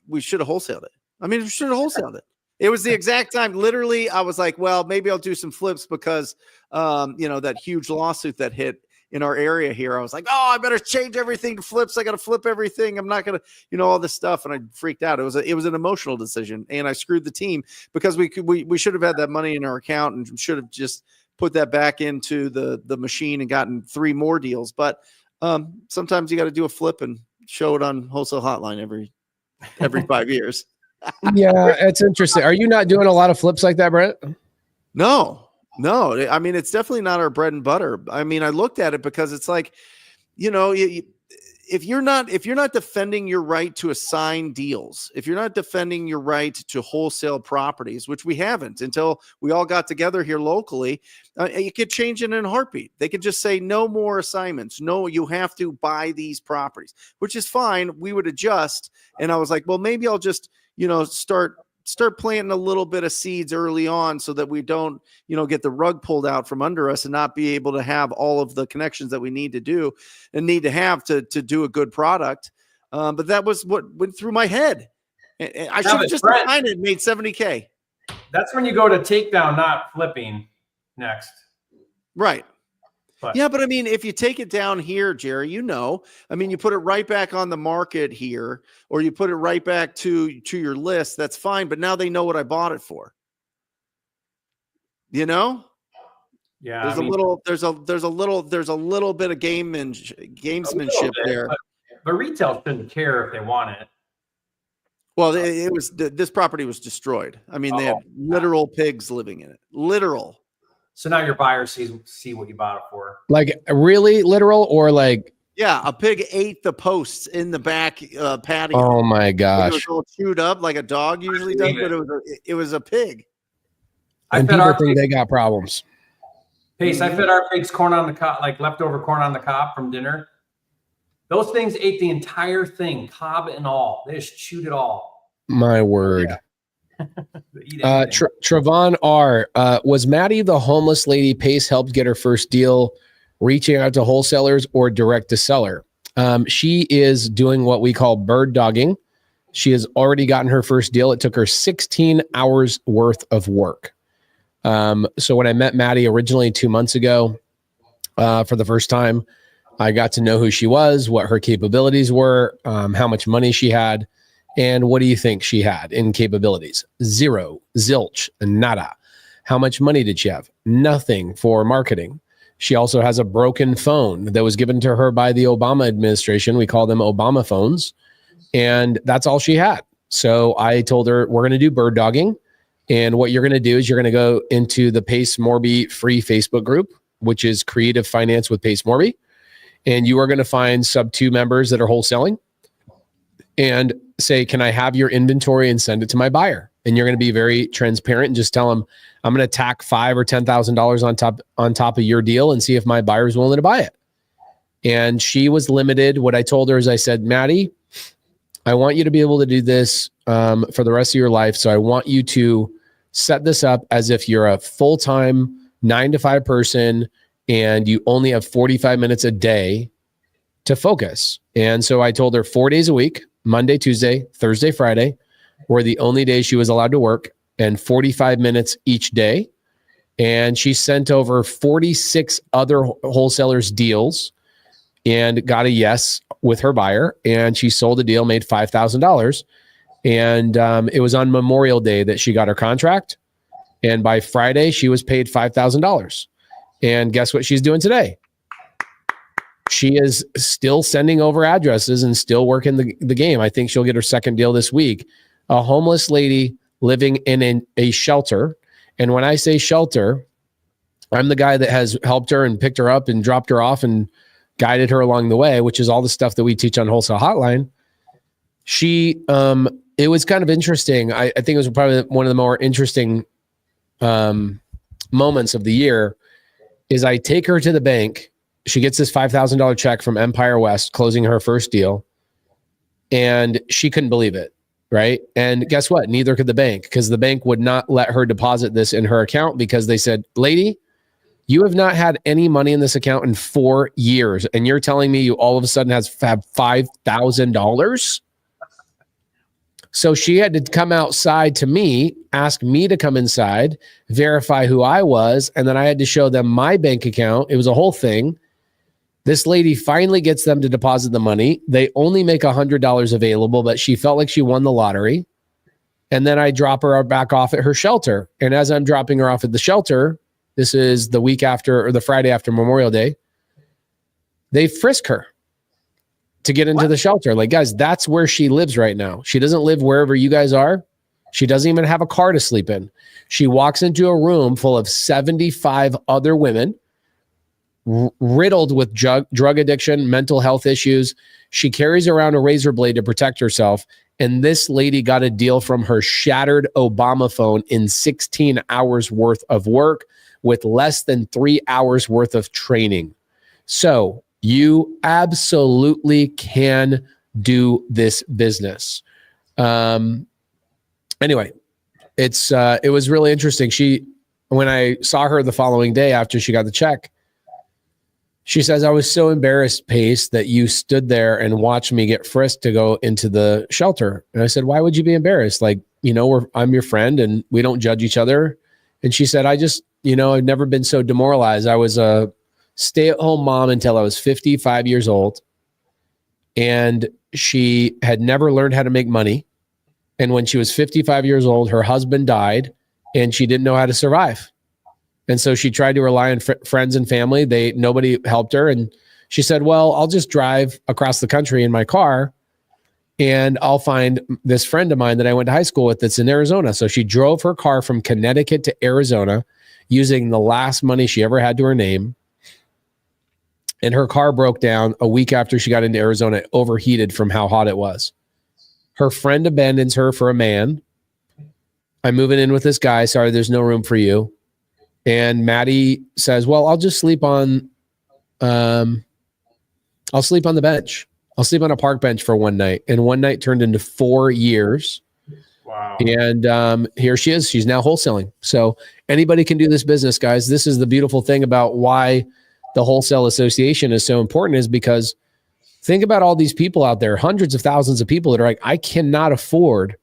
we should have wholesaled it. I mean, we should have wholesaled it. It was the exact time. Literally, I was like, well, maybe I'll do some flips because that huge lawsuit that hit in our area here. I was like, oh, I better change everything to flips. I got to flip everything. I'm not going to, all this stuff. And I freaked out. It was an emotional decision. And I screwed the team because we should have had that money in our account and should have just put that back into the machine and gotten 3 more deals. But sometimes you got to do a flip and show it on Wholesale Hotline every 5 years. Yeah, it's interesting. Are you not doing a lot of flips like that, Brent? No. I mean, it's definitely not our bread and butter. I mean, I looked at it because it's like, if you're not defending your right to assign deals, if you're not defending your right to wholesale properties, which we haven't until we all got together here locally, you could change it in a heartbeat. They could just say no more assignments. No, you have to buy these properties, which is fine. We would adjust. And I was like, well, maybe I'll just, start planting a little bit of seeds early on so that we don't, get the rug pulled out from under us and not be able to have all of the connections that we need to do and need to have to do a good product. But that was what went through my head. I should have just defined it and made $70K. that's when you go to takedown, not flipping next. Right. But Yeah, but I mean, if you take it down here, Jerry, you put it right back on the market here, or you put it right back to your list, that's fine. But now they know what I bought it for. yeah, There's a little bit of gamesmanship there. But retail shouldn't care if they want it. Well, this property was destroyed. I mean, they had literal pigs living in it. Literal. So now your buyer see what you bought it for. Like really literal or like? Yeah, a pig ate the posts in the back patio. Oh my It gosh. was all chewed up like a dog usually does, but it was a pig. And people think they got problems. Pace, I fed our pigs corn on the cob, like leftover corn on the cob from dinner. Those things ate the entire thing, cob and all. They just chewed it all. My word. Yeah. Eat anything. Trevon R. Was Maddie the homeless lady Pace helped get her first deal, reaching out to wholesalers or direct to seller? She is doing what we call bird dogging. She has already gotten her first deal. It took her 16 hours worth of work. So when I met Maddie originally 2 months ago, for the first time, I got to know who she was, what her capabilities were, how much money she had. And what do you think she had in capabilities? 0, zilch, nada. How much money did she have? Nothing for marketing. She also has a broken phone that was given to her by the Obama administration. We call them Obama phones. And that's all she had. So I told her, we're going to do bird dogging. And what you're going to do is you're going to go into the Pace Morby free Facebook group, which is Creative Finance with Pace Morby. And you are going to find sub 2 members that are wholesaling and say, can I have your inventory and send it to my buyer? And you're going to be very transparent and just tell them, I'm going to tack $5,000 or $10,000 on top of your deal and see if my buyer is willing to buy it. And she was limited. What I told her is I said, Maddie, I want you to be able to do this for the rest of your life. So I want you to set this up as if you're a full-time 9 to 5 person and you only have 45 minutes a day to focus. And so I told her 4 days a week, Monday, Tuesday, Thursday, Friday, were the only days she was allowed to work, and 45 minutes each day. And she sent over 46 other wholesalers deals and got a yes with her buyer. And she sold a deal, made $5,000. And it was on Memorial Day that she got her contract. And by Friday, she was paid $5,000. And guess what she's doing today? She is still sending over addresses and still working the game. I think she'll get her second deal this week. A homeless lady living in a shelter. And when I say shelter, I'm the guy that has helped her and picked her up and dropped her off and guided her along the way, which is all the stuff that we teach on Wholesale Hotline. She, it was kind of interesting. I think it was probably one of the more interesting moments of the year is I take her to the bank. She gets this $5,000 check from Empire West, closing her first deal. And she couldn't believe it, right? And guess what? Neither could the bank, because the bank would not let her deposit this in her account because they said, lady, you have not had any money in this account in 4 years. And you're telling me you all of a sudden have $5,000? So she had to come outside to me, ask me to come inside, verify who I was, and then I had to show them my bank account. It was a whole thing. This lady finally gets them to deposit the money. They only make $100 available, but she felt like she won the lottery. And then I drop her back off at her shelter. And as I'm dropping her off at the shelter, this is the week after, or the Friday after Memorial Day, they frisk her to get into the shelter. Like, guys, that's where she lives right now. She doesn't live wherever you guys are. She doesn't even have a car to sleep in. She walks into a room full of 75 other women, riddled with drug addiction, mental health issues. She carries around a razor blade to protect herself. And this lady got a deal from her shattered Obama phone in 16 hours worth of work with less than 3 hours worth of training. So you absolutely can do this business. Anyway, it was really interesting. When I saw her the following day after she got the check, she says, I was so embarrassed, Pace, that you stood there and watched me get frisked to go into the shelter. And I said, why would you be embarrassed? Like, I'm your friend and we don't judge each other. And she said, I've never been so demoralized. I was a stay-at-home mom until I was 55 years old. And she had never learned how to make money. And when she was 55 years old, her husband died and she didn't know how to survive. And so she tried to rely on friends and family. Nobody helped her. And she said, well, I'll just drive across the country in my car and I'll find this friend of mine that I went to high school with that's in Arizona. So she drove her car from Connecticut to Arizona using the last money she ever had to her name. And her car broke down a week after she got into Arizona. It overheated from how hot it was. Her friend abandons her for a man. I'm moving in with this guy. Sorry, there's no room for you. And Maddie says, well, I'll just sleep on, I'll sleep on the bench. I'll sleep on a park bench for one night. And one night turned into 4 years. Wow. And here she is. She's now wholesaling. So anybody can do this business, guys. This is the beautiful thing about why the Wholesale Association is so important, is because think about all these people out there, hundreds of thousands of people that are like, I cannot afford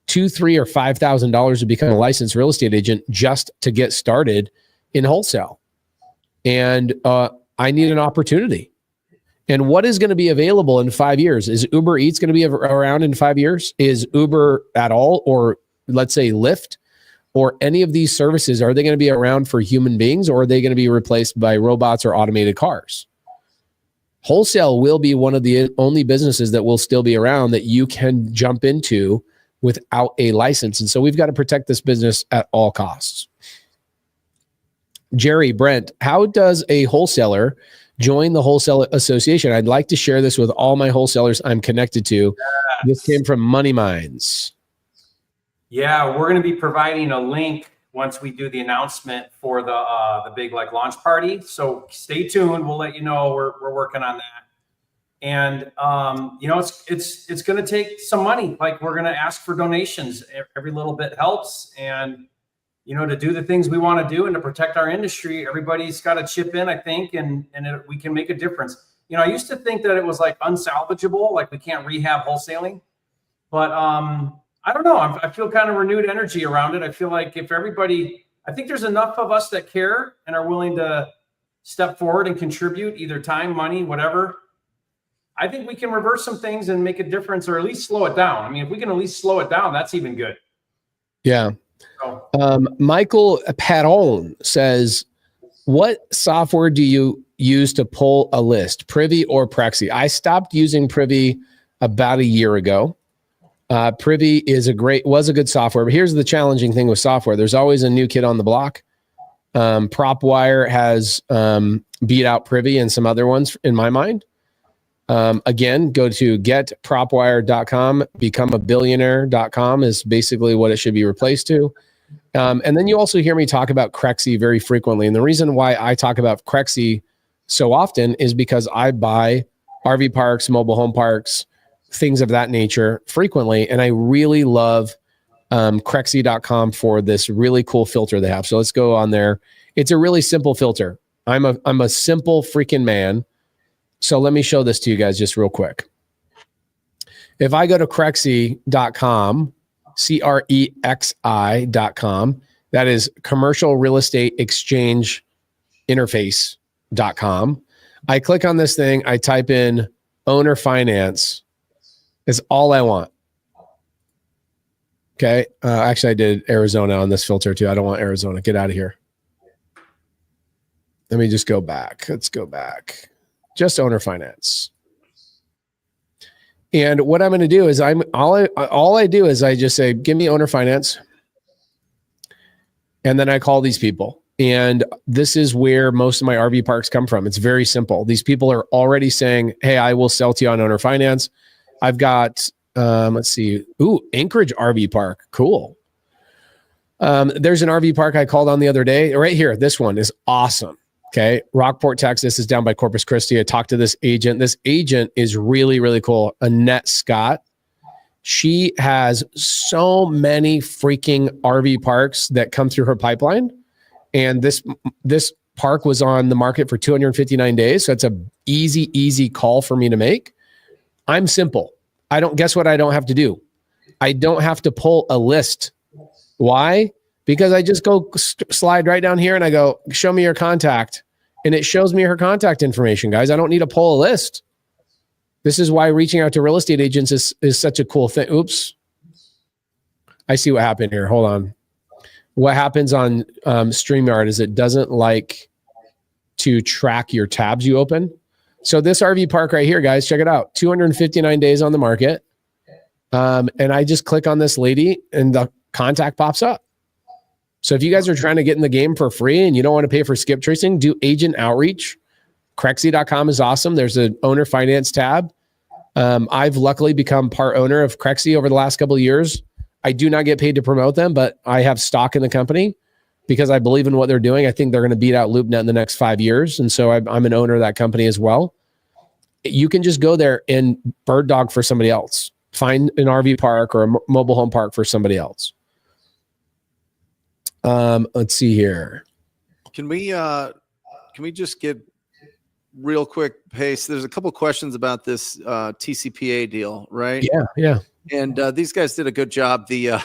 $2,000, $3,000, or $5,000 to become a licensed real estate agent just to get started in wholesale. And I need an opportunity. And what is going to be available in 5 years? Is Uber Eats going to be around in 5 years? Is Uber at all? Or let's say Lyft or any of these services, are they going to be around for human beings, or are they going to be replaced by robots or automated cars? Wholesale will be one of the only businesses that will still be around that you can jump into without a license. And so we've got to protect this business at all costs. Jerry, Brent, how does a wholesaler join the Wholesale Association? I'd like to share this with all my wholesalers I'm connected to. This came from Money Minds. Yeah, we're going to be providing a link once we do the announcement for the big launch party. So stay tuned. We'll let you know we're working on that. And it's going to take some money. Like, we're going to ask for donations. Every little bit helps. And to do the things we want to do and to protect our industry, everybody's got to chip in, I think, and we can make a difference. I used to think that it was like unsalvageable, like we can't rehab wholesaling, but I don't know. I feel kind of renewed energy around it. I feel like I think there's enough of us that care and are willing to step forward and contribute either time, money, whatever. I think we can reverse some things and make a difference, or at least slow it down. I mean, if we can at least slow it down, that's even good. Yeah. Michael Padon says, what software do you use to pull a list, Privy or Prexy? I stopped using Privy about a year ago. Privy was a good software, but here's the challenging thing with software. There's always a new kid on the block. PropWire has beat out Privy and some other ones in my mind. Again, go to getpropwire.com, becomeabillionaire.com is basically what it should be replaced to. And then you also hear me talk about Crexy very frequently. And the reason why I talk about Crexy so often is because I buy RV parks, mobile home parks, things of that nature frequently. And I really love Crexy.com for this really cool filter they have. So let's go on there. It's a really simple filter. I'm a simple freaking man. So let me show this to you guys just real quick. If I go to Crexy.com, CREXI.com, that is commercial real estate exchange interface.com. I click on this thing. I type in owner finance. Is all I want. Okay. Actually, I did Arizona on this filter too. I don't want Arizona. Get out of here. Let me just go back. Let's go back. Just owner finance. And what I'm going to do is all I do is I just say, give me owner finance. And then I call these people. And this is where most of my RV parks come from. It's very simple. These people are already saying, hey, I will sell to you on owner finance. I've got, let's see. Ooh, Anchorage RV Park. Cool. There's an RV park I called on the other day. Right here. This one is awesome. Okay. Rockport, Texas is down by Corpus Christi. I talked to this agent. This agent is really, really cool. Annette Scott. She has so many freaking RV parks that come through her pipeline. And this park was on the market for 259 days. So it's a easy call for me to make. I'm simple. Guess what I don't have to do? I don't have to pull a list. Why? Because I just go slide right down here and I go, show me your contact. And it shows me her contact information, guys. I don't need to pull a list. This is why reaching out to real estate agents is such a cool thing. Oops. I see what happened here. Hold on. What happens on StreamYard is it doesn't like to track your tabs you open. So this RV park right here, guys, check it out. 259 days on the market. And I just click on this lady and the contact pops up. So if you guys are trying to get in the game for free and you don't want to pay for skip tracing, do agent outreach. Crexy.com is awesome. There's an owner finance tab. I've luckily become part owner of Crexy over the last couple of years. I do not get paid to promote them, but I have stock in the company because I believe in what they're doing. I think they're going to beat out LoopNet in the next 5 years. And so I'm an owner of that company as well. You can just go there and bird dog for somebody else. Find an RV park or a mobile home park for somebody else. Let's see here. Can we just get real quick pace? There's a couple questions about this TCPA deal, right? Yeah. And these guys did a good job. The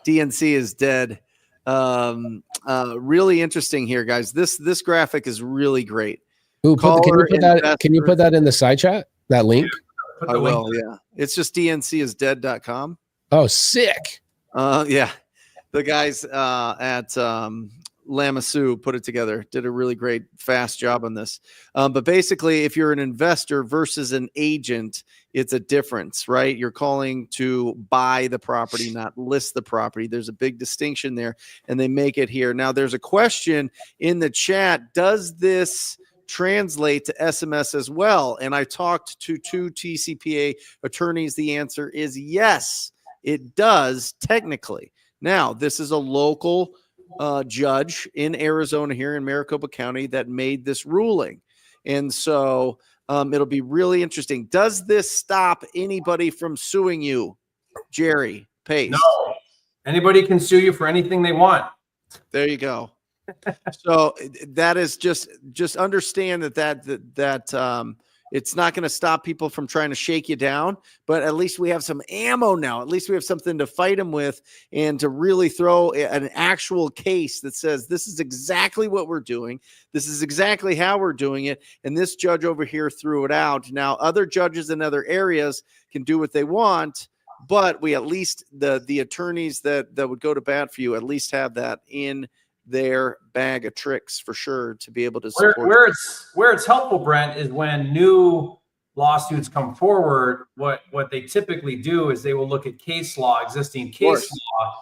DNC is dead. Really interesting here, guys. This graphic is really great. Ooh, can you put that in the side chat? That link? I will. Yeah. It's just dncisdead.com. Oh, sick. Yeah. The guys at Lamassu put it together, did a really great, fast job on this. But basically, if you're an investor versus an agent, it's a difference, right? You're calling to buy the property, not list the property. There's a big distinction there, and they make it here. Now, there's a question in the chat. Does this translate to SMS as well? And I talked to 2 TCPA attorneys. The answer is yes, it does technically. Now, this is a local judge in Arizona here in Maricopa County that made this ruling. And so it'll be really interesting. Does this stop anybody from suing you, Jerry Pace? No. Anybody can sue you for anything they want. There you go. So that is just understand that it's not going to stop people from trying to shake you down, but at least we have some ammo now. At least we have something to fight them with and to really throw an actual case that says this is exactly what we're doing. This is exactly how we're doing it. And this judge over here threw it out. Now, other judges in other areas can do what they want, but we at least the attorneys that would go to bat for you at least have that in their bag of tricks for sure to be able to support. Where it's helpful, Brent, is when new lawsuits come forward, what they typically do is they will look at case law, existing case law,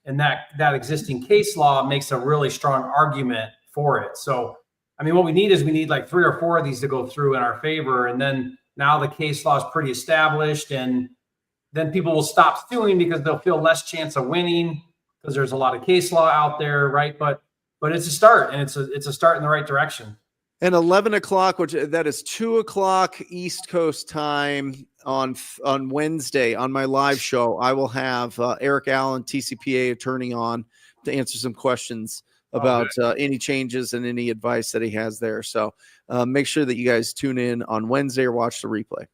and that existing case law makes a really strong argument for it. So, I mean, what we need like 3 or 4 of these to go through in our favor. And then now the case law is pretty established, and then people will stop suing because they'll feel less chance of winning because there's a lot of case law out there, right? But it's a start, and it's a start in the right direction. And 11 o'clock, which that is 2 o'clock East Coast time on Wednesday on my live show, I will have Eric Allen, TCPA attorney, on to answer some questions about any changes and any advice that he has there. So make sure that you guys tune in on Wednesday or watch the replay.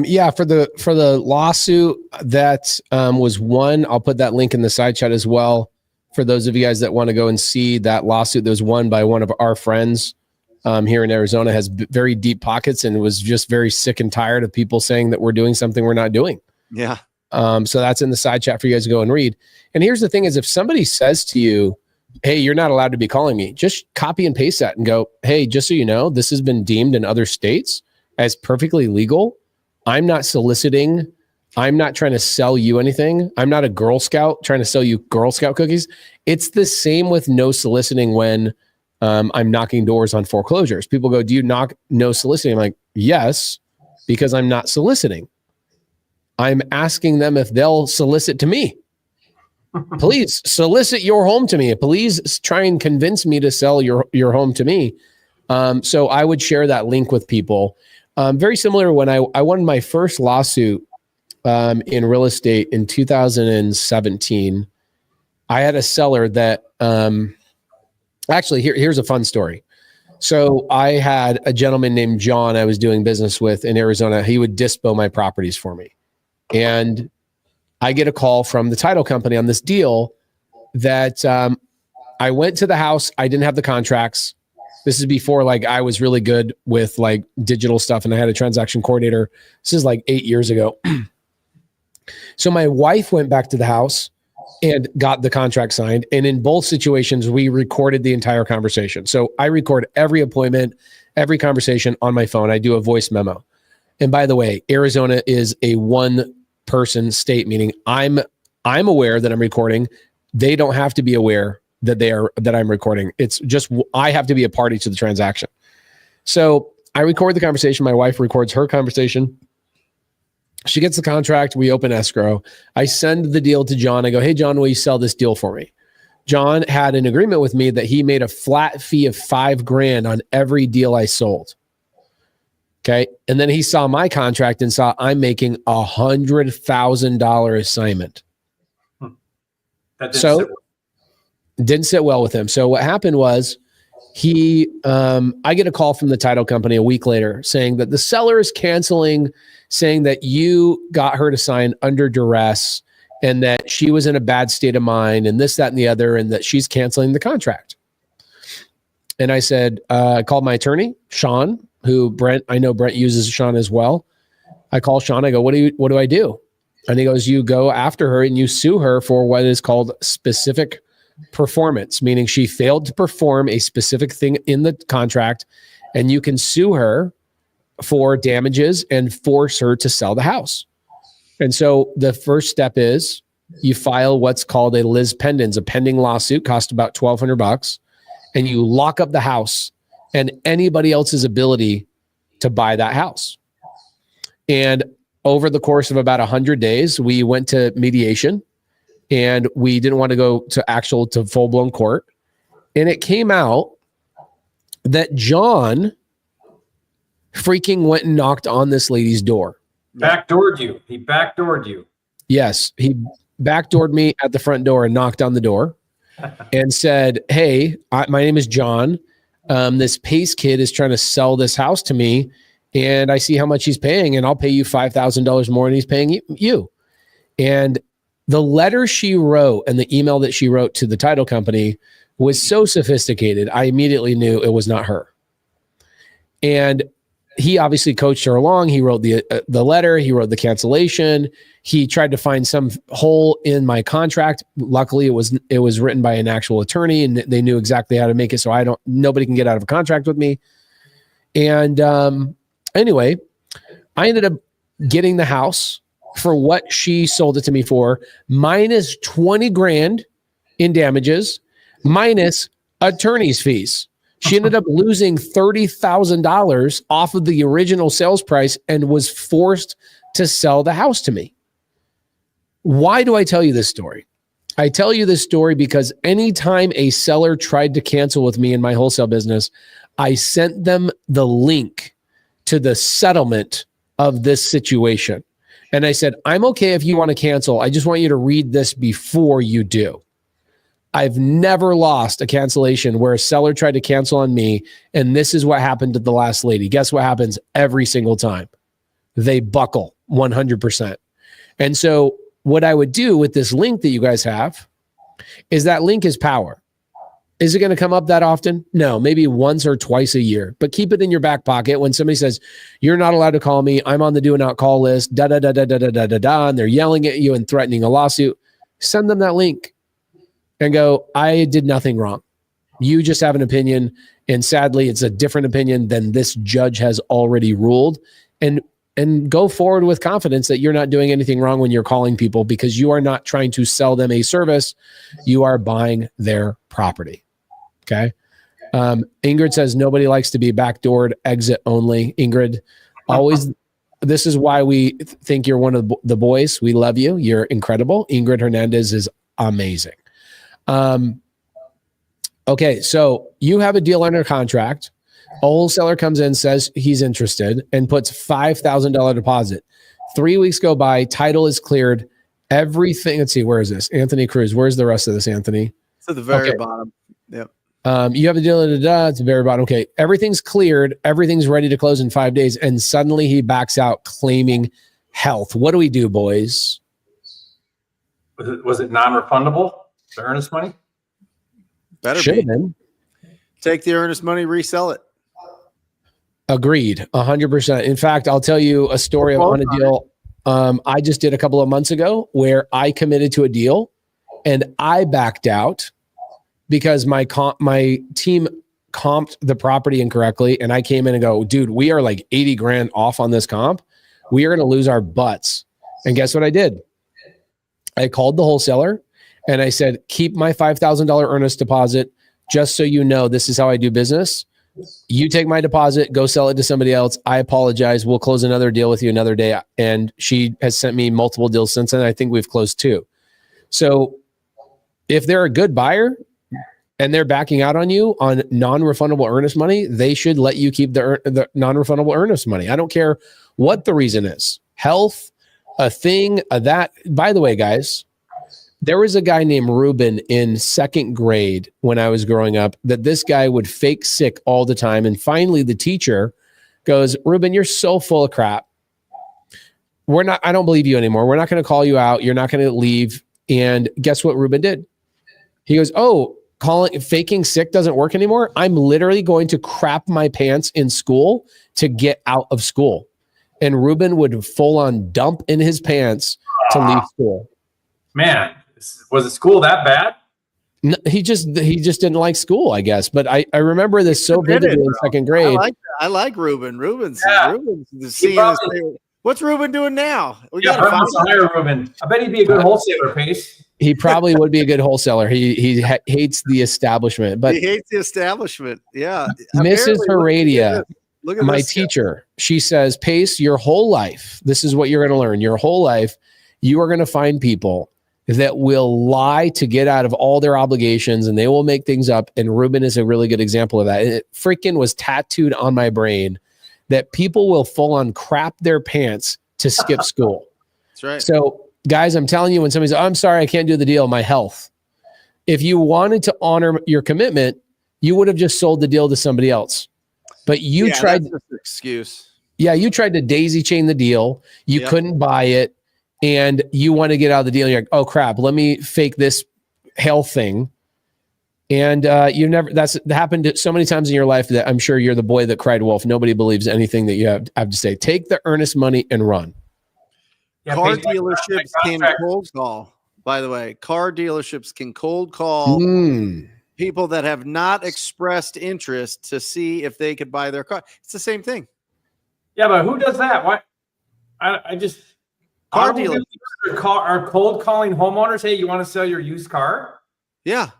Yeah, for the lawsuit that was won, I'll put that link in the side chat as well. For those of you guys that want to go and see that lawsuit that was won by one of our friends here in Arizona, has very deep pockets and was just very sick and tired of people saying that we're doing something we're not doing. Yeah. So that's in the side chat for you guys to go and read. And here's the thing is, if somebody says to you, hey, you're not allowed to be calling me, just copy and paste that and go, hey, just so you know, this has been deemed in other states as perfectly legal. I'm not soliciting. I'm not trying to sell you anything. I'm not a Girl Scout trying to sell you Girl Scout cookies. It's the same with no soliciting when I'm knocking doors on foreclosures. People go, do you knock no soliciting? I'm like, yes, because I'm not soliciting. I'm asking them if they'll solicit to me. Please solicit your home to me. Please try and convince me to sell your home to me. So I would share that link with people. Very similar when I won my first lawsuit in real estate in 2017. I had a seller that actually here's a fun story. So I had a gentleman named John I was doing business with in Arizona. He would dispo my properties for me. And I get a call from the title company on this deal that I went to the house. I didn't have the contracts. This is before like I was really good with like digital stuff and I had a transaction coordinator. This is like 8 years ago. So my wife went back to the house and got the contract signed. And in both situations, we recorded the entire conversation. So I record every appointment, every conversation on my phone. I do a voice memo. And by the way, Arizona is a one-person state, meaning I'm aware that I'm recording. They don't have to be aware that I'm recording. It's just I have to be a party to the transaction. So I record the conversation. My wife records her conversation. She gets the contract. We open escrow. I send the deal to John. I go, hey, John, will you sell this deal for me? John had an agreement with me that he made a flat fee of $5,000 on every deal I sold. Okay. And then he saw my contract and saw I'm making $100,000 assignment. Didn't sit well with him. So what happened was I get a call from the title company a week later saying that the seller is canceling, saying that you got her to sign under duress and that she was in a bad state of mind and this, that, and the other, and that she's canceling the contract. And I said, I called my attorney, Sean, I know Brent uses Sean as well. I call Sean. I go, what do I do? And he goes, you go after her and you sue her for what is called specific performance, meaning she failed to perform a specific thing in the contract, and you can sue her for damages and force her to sell the house. And so the first step is you file what's called a lis pendens, a pending lawsuit, cost about $1,200, and you lock up the house and anybody else's ability to buy that house. And over the course of about 100 days, we went to mediation. And we didn't want to go to full-blown court. And it came out that John freaking went and knocked on this lady's door. Backdoored you. He backdoored you. Yes. He backdoored me at the front door and knocked on the door and said, hey, my name is John. This Pace kid is trying to sell this house to me. And I see how much he's paying. And I'll pay you $5,000 more than he's paying you. And the letter she wrote and the email that she wrote to the title company was so sophisticated, I immediately knew it was not her. And he obviously coached her along. He wrote the letter. He wrote the cancellation. He tried to find some hole in my contract. Luckily, it was written by an actual attorney, and they knew exactly how to make it so nobody can get out of a contract with me. And anyway, I ended up getting the house for what she sold it to me for, minus 20 grand in damages, minus attorney's fees. She ended up losing $30,000 off of the original sales price and was forced to sell the house to me. Why do I tell you this story? I tell you this story because anytime a seller tried to cancel with me in my wholesale business, I sent them the link to the settlement of this situation. And I said, I'm okay if you want to cancel. I just want you to read this before you do. I've never lost a cancellation where a seller tried to cancel on me, and this is what happened to the last lady. Guess what happens every single time? They buckle 100%. And so what I would do with this link that you guys have is that link is power. Is it going to come up that often? No, maybe once or twice a year, but keep it in your back pocket. When somebody says, you're not allowed to call me, I'm on the do not call list, and they're yelling at you and threatening a lawsuit, send them that link and go, I did nothing wrong. You just have an opinion. And sadly, it's a different opinion than this judge has already ruled. And go forward with confidence that you're not doing anything wrong when you're calling people, because you are not trying to sell them a service. You are buying their property. Okay. Ingrid says nobody likes to be backdoored, exit only. Ingrid, always. This is why we think you're one of the boys. We love you. You're incredible. Ingrid Hernandez is amazing. Okay. So you have a deal under contract. A wholesaler comes in, says he's interested, and puts $5,000 deposit. 3 weeks go by, title is cleared, everything. Let's see, where is this? Anthony Cruz. Where's the rest of this, Anthony? It's at the very bottom. Yep. You have a deal at the very bottom. Okay, everything's cleared, everything's ready to close in 5 days, and suddenly he backs out claiming health. What do we do, boys? Was it non-refundable, the earnest money? Better Should be. have been. Take the earnest money, resell it. Agreed, 100%. In fact, I'll tell you a story on a deal I just did a couple of months ago where I committed to a deal and I backed out because my team comped the property incorrectly, and I came in and go, dude, we are like 80 grand off on this comp. We are going to lose our butts. And guess what I did? I called the wholesaler and I said, keep my $5,000 earnest deposit. Just so you know, this is how I do business. You take my deposit, go sell it to somebody else. I apologize. We'll close another deal with you another day. And she has sent me multiple deals since then. I think we've closed 2. So if they're a good buyer and they're backing out on you on non-refundable earnest money, they should let you keep the non-refundable earnest money. I don't care what the reason is. Health, a thing, that. By the way, guys, there was a guy named Ruben in 2nd grade when I was growing up that this guy would fake sick all the time. And finally the teacher goes, Ruben, you're so full of crap. I don't believe you anymore. We're not going to call you out. You're not going to leave. And guess what Ruben did? He goes, oh, faking sick doesn't work anymore. I'm literally going to crap my pants in school to get out of school. And Ruben would full on dump in his pants to leave school. Man. Was it school that bad? No, he just didn't like school, I guess. But I remember this so vividly in 2nd grade. I like Ruben. Ruben's seeing this. What's Ruben doing now? We got to hire Ruben. I bet he'd be a good wholesaler, Pace. He probably would be a good wholesaler. He hates the establishment, but he hates the establishment. Yeah, Mrs. Heredia, look at my this teacher. She says, Pace, your whole life. This is what you're going to learn. Your whole life, you are going to find people that will lie to get out of all their obligations, and they will make things up. And Ruben is a really good example of that. It freaking was tattooed on my brain that people will full on crap their pants to skip school. That's right. So guys, I'm telling you, when somebody says, oh, I'm sorry, I can't do the deal, my health. If you wanted to honor your commitment, you would have just sold the deal to somebody else. But you tried. That's just an excuse. Yeah. You tried to daisy chain the deal. You couldn't buy it. And you want to get out of the deal. You're like, oh crap, let me fake this health thing. And that's happened so many times in your life that I'm sure you're the boy that cried wolf. Nobody believes anything that you have to say. Take the earnest money and run. Yeah, car dealerships can cold call, by the way. Car dealerships can cold call people that have not expressed interest to see if they could buy their car. It's the same thing. Yeah, but who does that? Why? I just Car automobiles are cold calling homeowners. Hey, you want to sell your used car? Yeah.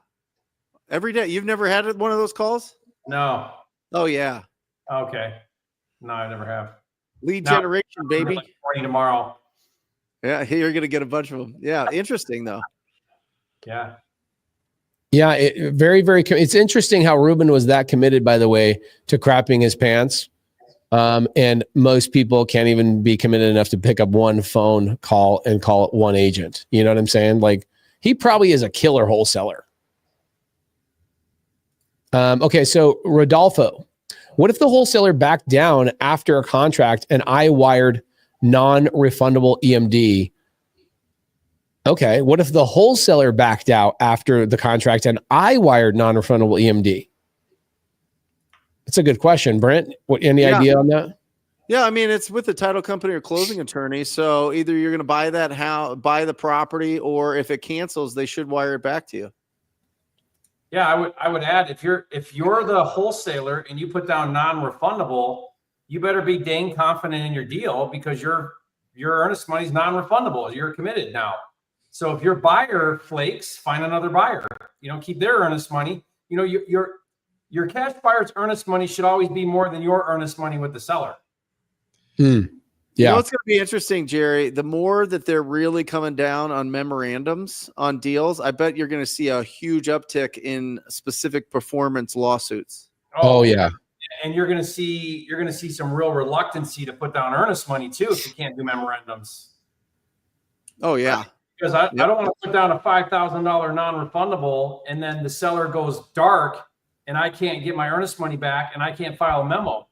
Every day. You've never had one of those calls? No. Oh yeah. Okay. No, I never have. Lead No. generation, baby. Morning tomorrow. Yeah, you're gonna get a bunch of them. Yeah, interesting though. Yeah. Yeah, it's interesting how Ruben was that committed, by the way, to crapping his pants. And most people can't even be committed enough to pick up one phone call and call it one agent. You know what I'm saying? Like, he probably is a killer wholesaler. Okay, so Rodolfo, what if the wholesaler backed down after a contract and I wired non-refundable EMD? Okay, what if the wholesaler backed out after the contract and I wired non-refundable EMD? That's a good question, Brent. Any idea on that? Yeah, I mean, it's with the title company or closing attorney. So either you're going to buy that house, buy the property, or if it cancels, they should wire it back to you. Yeah, I would add, if you're the wholesaler and you put down non-refundable, you better be dang confident in your deal, because your earnest money is non-refundable. You're committed now. So if your buyer flakes, find another buyer. Keep their earnest money. Your cash buyer's earnest money should always be more than your earnest money with the seller. Yeah. You know what's going to be interesting, Jerry? The more that they're really coming down on memorandums on deals, I bet you're going to see a huge uptick in specific performance lawsuits. Oh yeah. And you're going to see some real reluctancy to put down earnest money too if you can't do memorandums. Oh yeah. Because I don't want to put down a $5,000 non-refundable and then the seller goes dark and I can't get my earnest money back and I can't file a memo.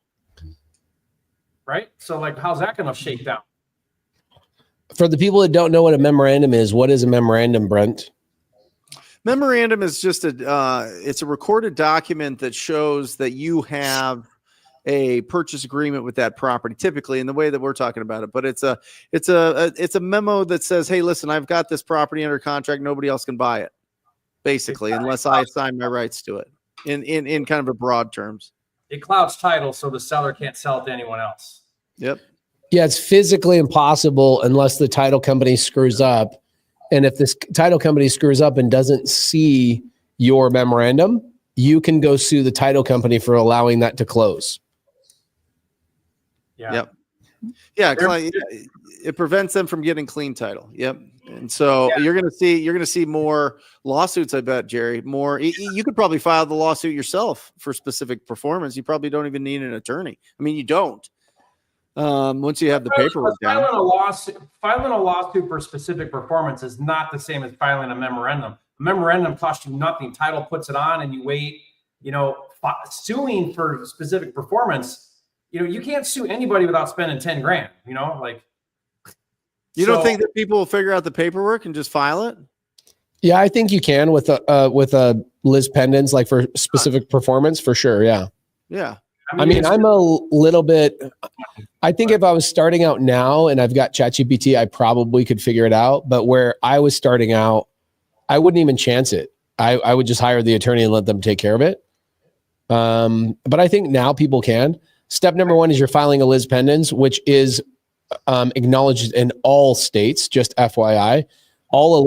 Right? So like, how's that going to shake down? For the people that don't know what a memorandum is, what is a memorandum, Brent? Memorandum is just it's a recorded document that shows that you have a purchase agreement with that property, typically in the way that we're talking about it. But it's a memo that says, hey, listen, I've got this property under contract. Nobody else can buy it, basically, unless I assign my rights to it in kind of a broad terms. It clouds title, so the seller can't sell it to anyone else. Yep. Yeah, it's physically impossible unless the title company screws up. And if this title company screws up and doesn't see your memorandum, you can go sue the title company for allowing that to close. Yeah. Yep. Yeah, it prevents them from getting clean title. Yep. And so you're going to see more lawsuits, I bet, Jerry. More. You could probably file the lawsuit yourself for specific performance. You probably don't even need an attorney. I mean, you don't. Once you have the paperwork down. Filing a lawsuit for specific performance is not the same as filing a memorandum. A memorandum costs you nothing. Title puts it on and you wait. Suing for specific performance, you can't sue anybody without spending 10 grand, You don't think that people will figure out the paperwork and just file it? Yeah, I think you can with a Liz pendants, like for specific performance, for sure. Yeah. Yeah. I mean, I'm a little bit, I think if I was starting out now and I've got ChatGPT, I probably could figure it out. But where I was starting out, I wouldn't even chance it. I would just hire the attorney and let them take care of it. But I think now people can. Step number one is you're filing a Liz pendants, which is acknowledged in all states, just FYI. All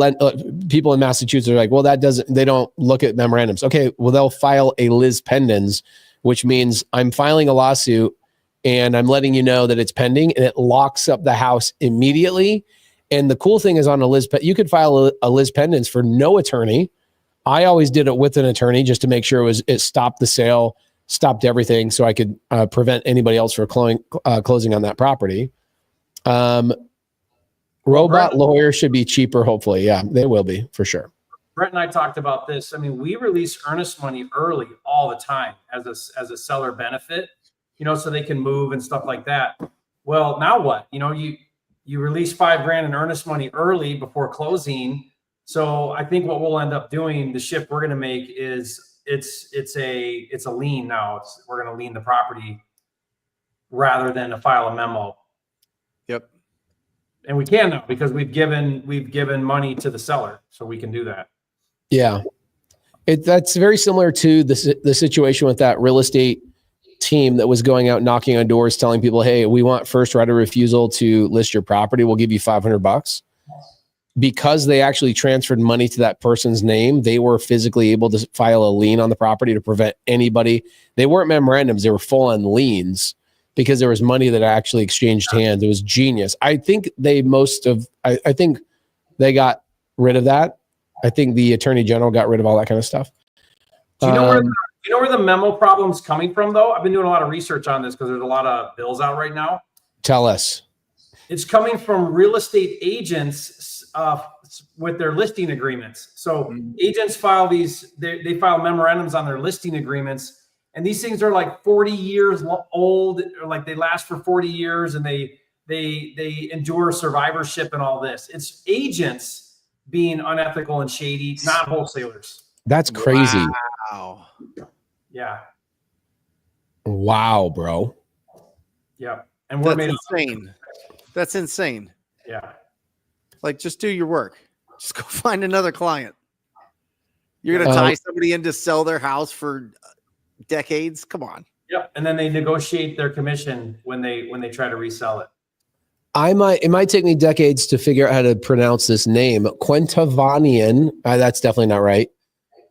people in Massachusetts are like, well, they don't look at memorandums. Okay, well, they'll file a Liz pendants, which means I'm filing a lawsuit and I'm letting you know that it's pending, and it locks up the house immediately. And the cool thing is on a Liz, you could file a Liz pendants for no attorney. I always did it with an attorney just to make sure it stopped the sale, stopped everything, so I could prevent anybody else from closing on that property. Robot lawyers should be cheaper, hopefully. Yeah, they will be for sure. Brent and I talked about this. I mean, we release earnest money early all the time as a seller benefit, so they can move and stuff like that. Well, now what? You release $5,000 in earnest money early before closing. So I think what we'll end up doing, the shift we're going to make is it's a lien now. We're going to lien the property rather than to file a memo. Yep. And we can now because we've given money to the seller, so we can do that. Yeah, that's very similar to the situation with that real estate team that was going out knocking on doors telling people, hey, we want first right of refusal to list your property. We'll give you $500. Because they actually transferred money to that person's name, they were physically able to file a lien on the property to prevent anybody. They weren't memorandums, they were full on liens because there was money that actually exchanged hands. It was genius. I think I think they got rid of that. I think the attorney general got rid of all that kind of stuff. Do you know where the memo problem's coming from, though? I've been doing a lot of research on this because there's a lot of bills out right now. Tell us. It's coming from real estate agents with their listing agreements. So agents file they file memorandums on their listing agreements, and these things are like 40 years old, or like they last for 40 years, and they endure survivorship and all this. It's agents being unethical and shady, not wholesalers. That's crazy. Wow. Yeah. Wow, bro. Yeah. And we're That's insane. That's insane. Yeah. Like, just do your work. Just go find another client. You're going to tie somebody in to sell their house for decades? Come on. Yep. And then they negotiate their commission when they try to resell it. It might take me decades to figure out how to pronounce this name. Quentavanian. That's definitely not right.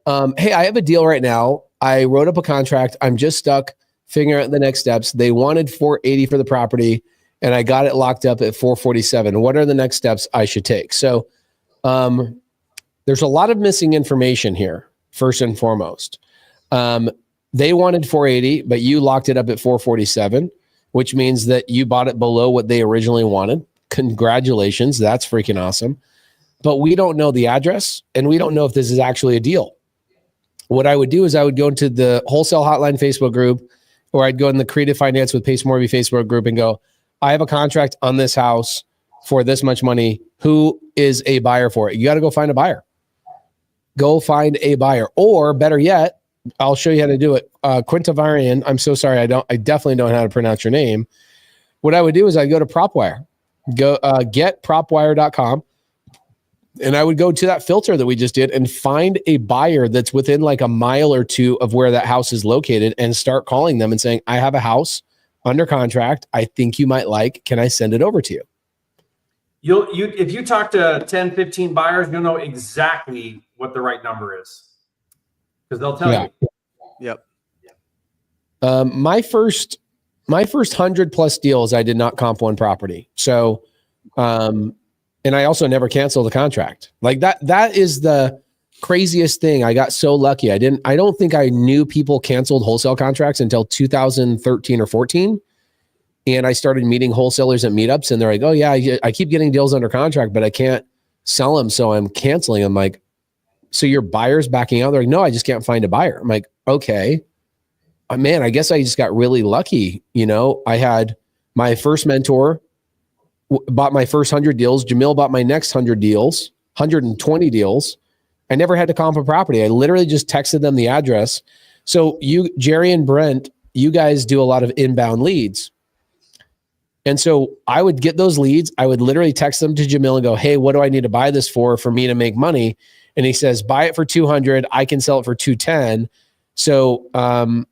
Hey, I have a deal right now. I wrote up a contract. I'm just stuck figuring out the next steps. They wanted $480 for the property, and I got it locked up at $447. What are the next steps I should take? So there's a lot of missing information here, first and foremost. They wanted $480, but you locked it up at $447, which means that you bought it below what they originally wanted. Congratulations. That's freaking awesome. But we don't know the address, and we don't know if this is actually a deal. What I would do is I would go into the Wholesale Hotline Facebook group, or I'd go in the Creative Finance with Pace Morby Facebook group and go, I have a contract on this house for this much money. Who is a buyer for it? You got to go find a buyer. Go find a buyer. Or better yet, I'll show you how to do it. Quintavarian, I'm so sorry. I definitely don't know how to pronounce your name. What I would do is I'd go to PropWire, getpropwire.com. And I would go to that filter that we just did and find a buyer that's within like a mile or two of where that house is located and start calling them and saying, I have a house under contract. I think you might like, can I send it over to you? If you talk to 10, 15 buyers, you'll know exactly what the right number is because they'll tell you. Yep. My first 100+ deals, I did not comp one property. So, and I also never canceled the contract. Like that is the craziest thing. I got so lucky. I don't think I knew people canceled wholesale contracts until 2013 or 14. And I started meeting wholesalers at meetups, and they're like, oh yeah, I keep getting deals under contract, but I can't sell them. So I'm canceling. I'm like, so your buyer's backing out? They're like, no, I just can't find a buyer. I'm like, okay, man, I guess I just got really lucky. You know, I had my first mentor bought my first 100 deals. Jamil bought my next 100 deals, 120 deals. I never had to comp a property. I literally just texted them the address. So you, Jerry and Brent, you guys do a lot of inbound leads. And so I would get those leads. I would literally text them to Jamil and go, hey, what do I need to buy this for me to make money? And he says, buy it for 200. I can sell it for 210. So,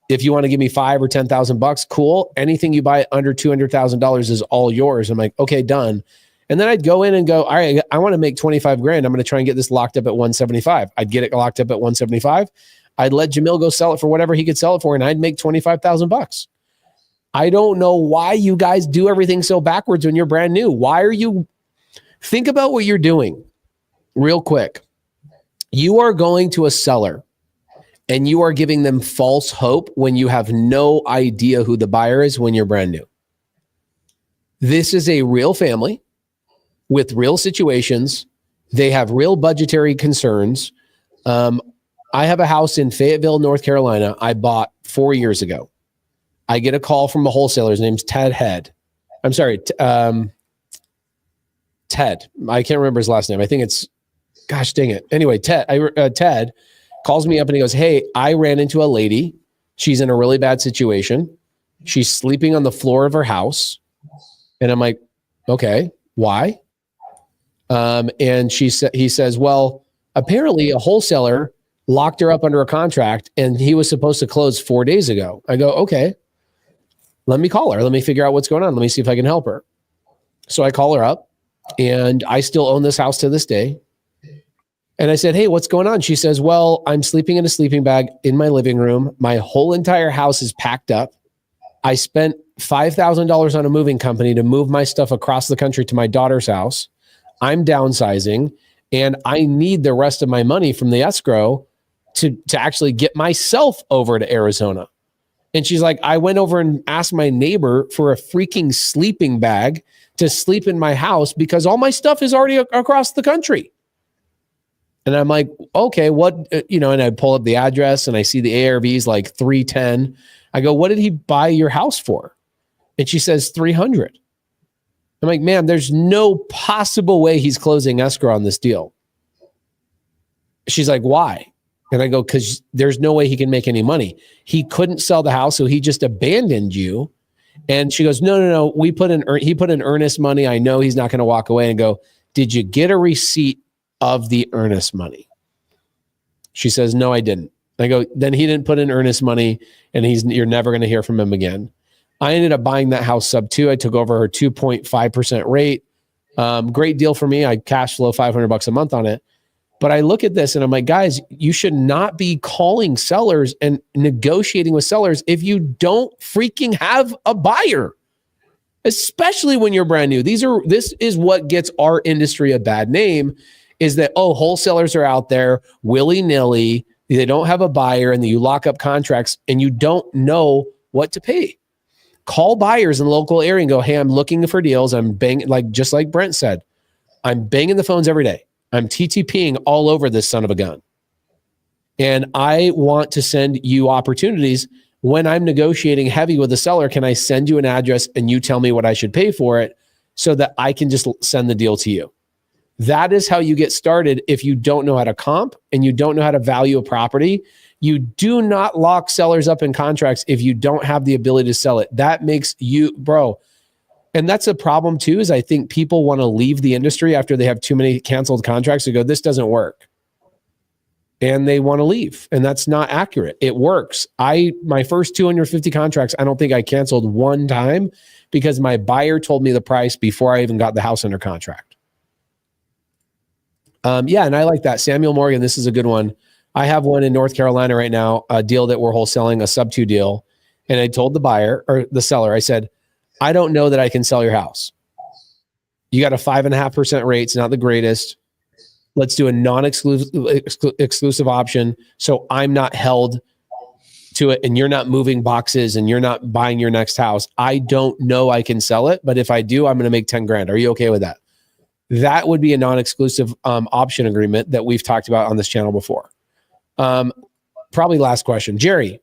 if you want to give me $5,000 or $10,000, cool. Anything you buy under $200,000 is all yours. I'm like, okay, done. And then I'd go in and go, all right, I want to make 25 grand. I'm going to try and get this locked up at 175. I'd get it locked up at 175. I'd let Jamil go sell it for whatever he could sell it for, and I'd make $25,000. I don't know why you guys do everything so backwards when you're brand new. Why are you? Think about what you're doing real quick. You are going to a seller and you are giving them false hope when you have no idea who the buyer is when you're brand new. This is a real family with real situations. They have real budgetary concerns. I have a house in Fayetteville, North Carolina, I bought 4 years ago. I get a call from a wholesaler. His name's Ted. Ted. I can't remember his last name. I think it's, gosh dang it. Anyway, Ted calls me up and he goes, hey, I ran into a lady. She's in a really bad situation. She's sleeping on the floor of her house. And I'm like, okay, why? And he says, well, apparently a wholesaler locked her up under a contract, and he was supposed to close 4 days ago. I go, okay, let me call her. Let me figure out what's going on. Let me see if I can help her. So I call her up, and I still own this house to this day. And I said, hey, what's going on? She says, well, I'm sleeping in a sleeping bag in my living room. My whole entire house is packed up. I spent $5,000 on a moving company to move my stuff across the country to my daughter's house. I'm downsizing, and I need the rest of my money from the escrow to actually get myself over to Arizona. And she's like, I went over and asked my neighbor for a freaking sleeping bag to sleep in my house because all my stuff is already across the country. And I'm like, okay, what, and I pull up the address and I see the ARV's like 310. I go, what did he buy your house for? And she says 300. I'm like, ma'am, there's no possible way he's closing escrow on this deal. She's like, why? And I go, because there's no way he can make any money. He couldn't sell the house, so he just abandoned you. And she goes, no. He put in earnest money. I know he's not going to walk away. And go, did you get a receipt of the earnest money? She says, no, I didn't. I go, then he didn't put in earnest money, and you're never going to hear from him again. I ended up buying that house sub 2. I took over her 2.5% rate. Great deal for me. I cash flow $500 a month on it. But I look at this and I'm like, guys, you should not be calling sellers and negotiating with sellers if you don't freaking have a buyer, especially when you're brand new. This is what gets our industry a bad name, is that, wholesalers are out there willy-nilly. They don't have a buyer, and then you lock up contracts and you don't know what to pay. Call buyers in the local area and go, hey, I'm looking for deals. I'm banging, just like Brent said, I'm banging the phones every day. I'm TTPing all over this son of a gun. And I want to send you opportunities. When I'm negotiating heavy with a seller, can I send you an address and you tell me what I should pay for it so that I can just send the deal to you? That is how you get started. If you don't know how to comp and you don't know how to value a property, you do not lock sellers up in contracts if you don't have the ability to sell it. That makes you, bro. And that's a problem too, is I think people want to leave the industry after they have too many canceled contracts to go, this doesn't work. And they want to leave. And that's not accurate. It works. My first 250 contracts, I don't think I canceled one time because my buyer told me the price before I even got the house under contract. And I like that. Samuel Morgan, this is a good one. I have one in North Carolina right now, a deal that we're wholesaling, a sub 2 deal. And I told the buyer or the seller, I said, I don't know that I can sell your house. You got a 5.5% rate. It's not the greatest. Let's do a non-exclusive option. So I'm not held to it and you're not moving boxes and you're not buying your next house. I don't know I can sell it, but if I do, I'm going to make 10 grand. Are you okay with that? That would be a non-exclusive option agreement that we've talked about on this channel before. Probably last question. Jerry,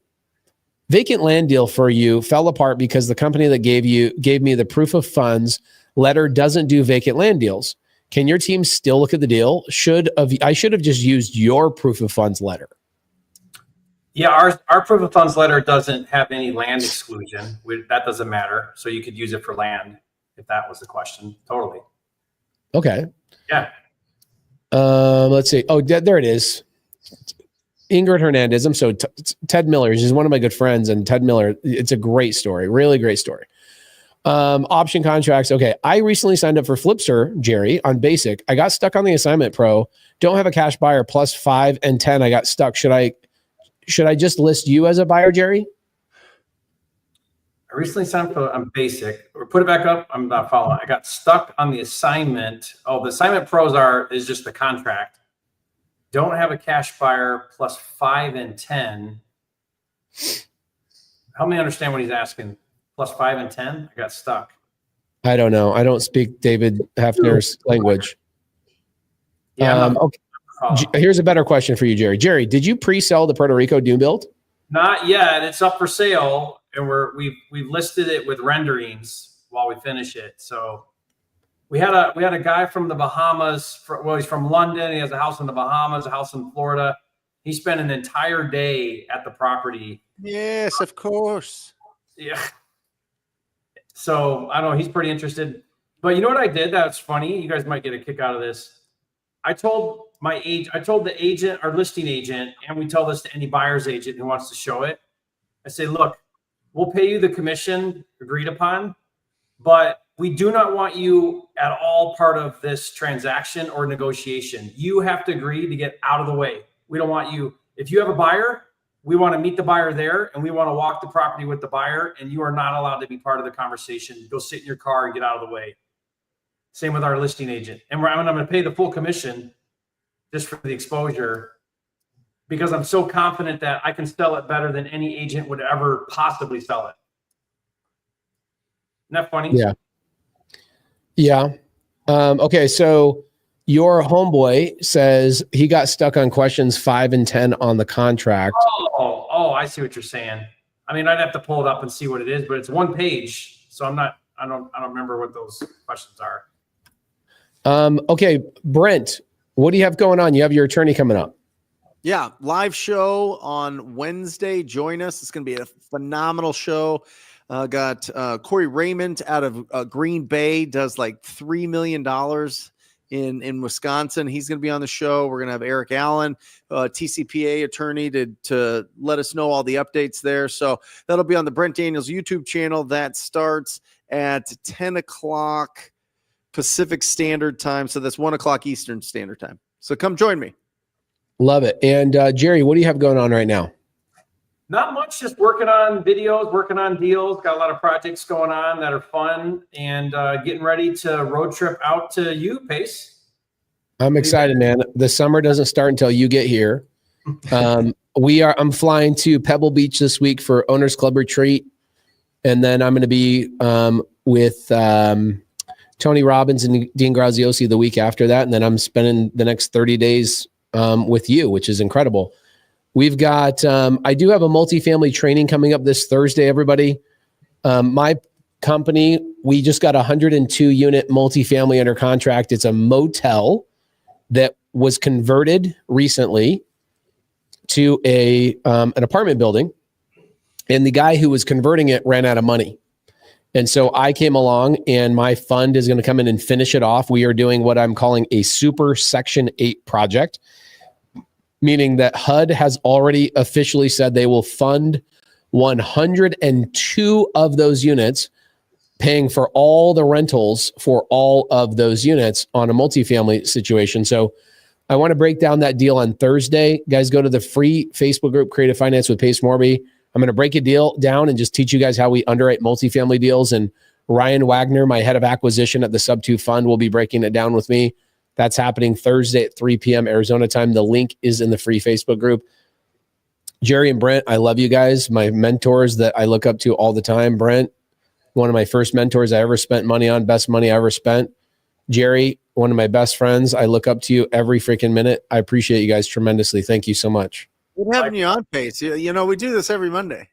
vacant land deal for you fell apart because the company that gave me the proof of funds letter doesn't do vacant land deals. Can your team still look at the deal? I should have just used your proof of funds letter. Yeah, our proof of funds letter doesn't have any land exclusion. That doesn't matter. So you could use it for land if that was the question. Totally. Okay. Yeah. Let's see. Oh, there it is. Ingrid Hernandez. So Ted Miller is one of my good friends, and Ted Miller, it's a great story, really great story. Option contracts. Okay. I recently signed up for Flipster, Jerry, on basic. I got stuck on the assignment pro. Don't have a cash buyer plus 5 and 10. I got stuck. Should I just list you as a buyer, Jerry? I recently signed up on basic. Or put it back up. I'm not following. I got stuck on the assignment. Oh, the assignment pros is just the contract. Don't have a cash buyer plus 5 and 10. Help me understand what he's asking. Plus 5 and 10? I got stuck. I don't know. I don't speak David Hefner's language. Yeah. Okay. Here's a better question for you, Jerry. Jerry, did you pre-sell the Puerto Rico new build? Not yet. It's up for sale, and we've listed it with renderings while we finish it. So we had a guy from the Bahamas. He's from London. He has a house in the Bahamas, a house in Florida. He spent an entire day at the property. Yes, of course. Yeah. So I don't know. He's pretty interested. But you know what I did? That's funny. You guys might get a kick out of this. I told the agent, our listing agent, and we tell this to any buyer's agent who wants to show it. I say, look, we'll pay you the commission agreed upon, but we do not want you at all part of this transaction or negotiation. You have to agree to get out of the way. We don't want you. If you have a buyer, we want to meet the buyer there, and we want to walk the property with the buyer, and you are not allowed to be part of the conversation. Go sit in your car and get out of the way. Same with our listing agent. And I'm going to pay the full commission just for the exposure, because I'm so confident that I can sell it better than any agent would ever possibly sell it. Isn't that funny? Yeah. Yeah. Okay. So your homeboy says he got stuck on questions 5 and 10 on the contract. Oh, I see what you're saying. I mean, I'd have to pull it up and see what it is, but it's one page. So I don't remember what those questions are. Okay. Brent, what do you have going on? You have your attorney coming up. Yeah, live show on Wednesday. Join us. It's going to be a phenomenal show. Got Corey Raymond out of Green Bay, does like $3 million in Wisconsin. He's going to be on the show. We're going to have Eric Allen, TCPA attorney, to let us know all the updates there. So that'll be on the Brent Daniels YouTube channel. That starts at 10 o'clock Pacific Standard Time. So that's 1 o'clock Eastern Standard Time. So come join me. Love it. And Jerry, what do you have going on right now? Not much, just working on videos, working on deals. Got a lot of projects going on that are fun, and getting ready to road trip out to you, Pace. I'm excited, man. The summer doesn't start until you get here. I'm flying to Pebble Beach this week for Owners Club retreat. And then I'm going to be with Tony Robbins and Dean Graziosi the week after that. And then I'm spending the next 30 days with you, which is incredible. We've got, I do have a multifamily training coming up this Thursday, everybody. My company, we just got a 102 unit multifamily under contract. It's a motel that was converted recently to an apartment building. And the guy who was converting it ran out of money. And so I came along, and my fund is going to come in and finish it off. We are doing what I'm calling a super Section 8 project, meaning that HUD has already officially said they will fund 102 of those units, paying for all the rentals for all of those units on a multifamily situation. So I want to break down that deal on Thursday. Guys, go to the free Facebook group, Creative Finance with Pace Morby. I'm going to break a deal down and just teach you guys how we underwrite multifamily deals. And Ryan Wagner, my head of acquisition at the Sub2 Fund, will be breaking it down with me. That's happening Thursday at 3 p.m. Arizona time. The link is in the free Facebook group. Jerry and Brent, I love you guys. My mentors that I look up to all the time. Brent, one of my first mentors I ever spent money on, best money I ever spent. Jerry, one of my best friends. I look up to you every freaking minute. I appreciate you guys tremendously. Thank you so much. Good having you on, Pace. You know, we do this every Monday.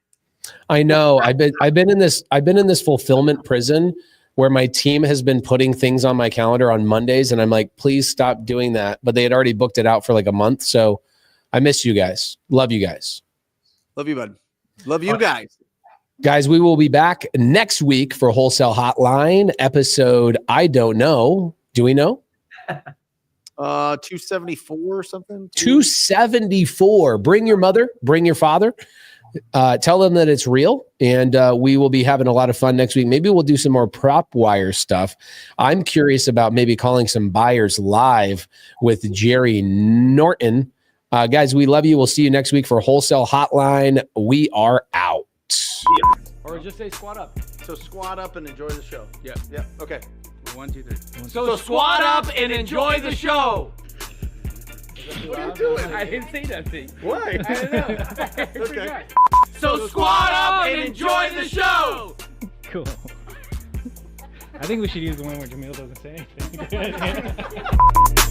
I know. I've been in this fulfillment prison where my team has been putting things on my calendar on Mondays, and I'm like, please stop doing that. But they had already booked it out for like a month. So I miss you guys. Love you guys. Love you, bud. Love you guys. Guys, we will be back next week for Wholesale Hotline episode. I don't know. Do we know? 274 or something. 274. Bring your mother, bring your father. Tell them that it's real, and we will be having a lot of fun next week. Maybe we'll do some more prop wire stuff. I'm curious about maybe calling some buyers live with Jerry Norton. Guys, we love you. We'll see you next week for Wholesale Hotline. We are out. Or just say squat up. So squat up and enjoy the show. Yeah. Yeah. Okay. 1, 2, 3. So squat up and enjoy the show. What are you doing? I didn't say nothing. Why? I don't know. Okay. So squat up and enjoy the show. Cool. I think we should use the one where Jamil doesn't say anything.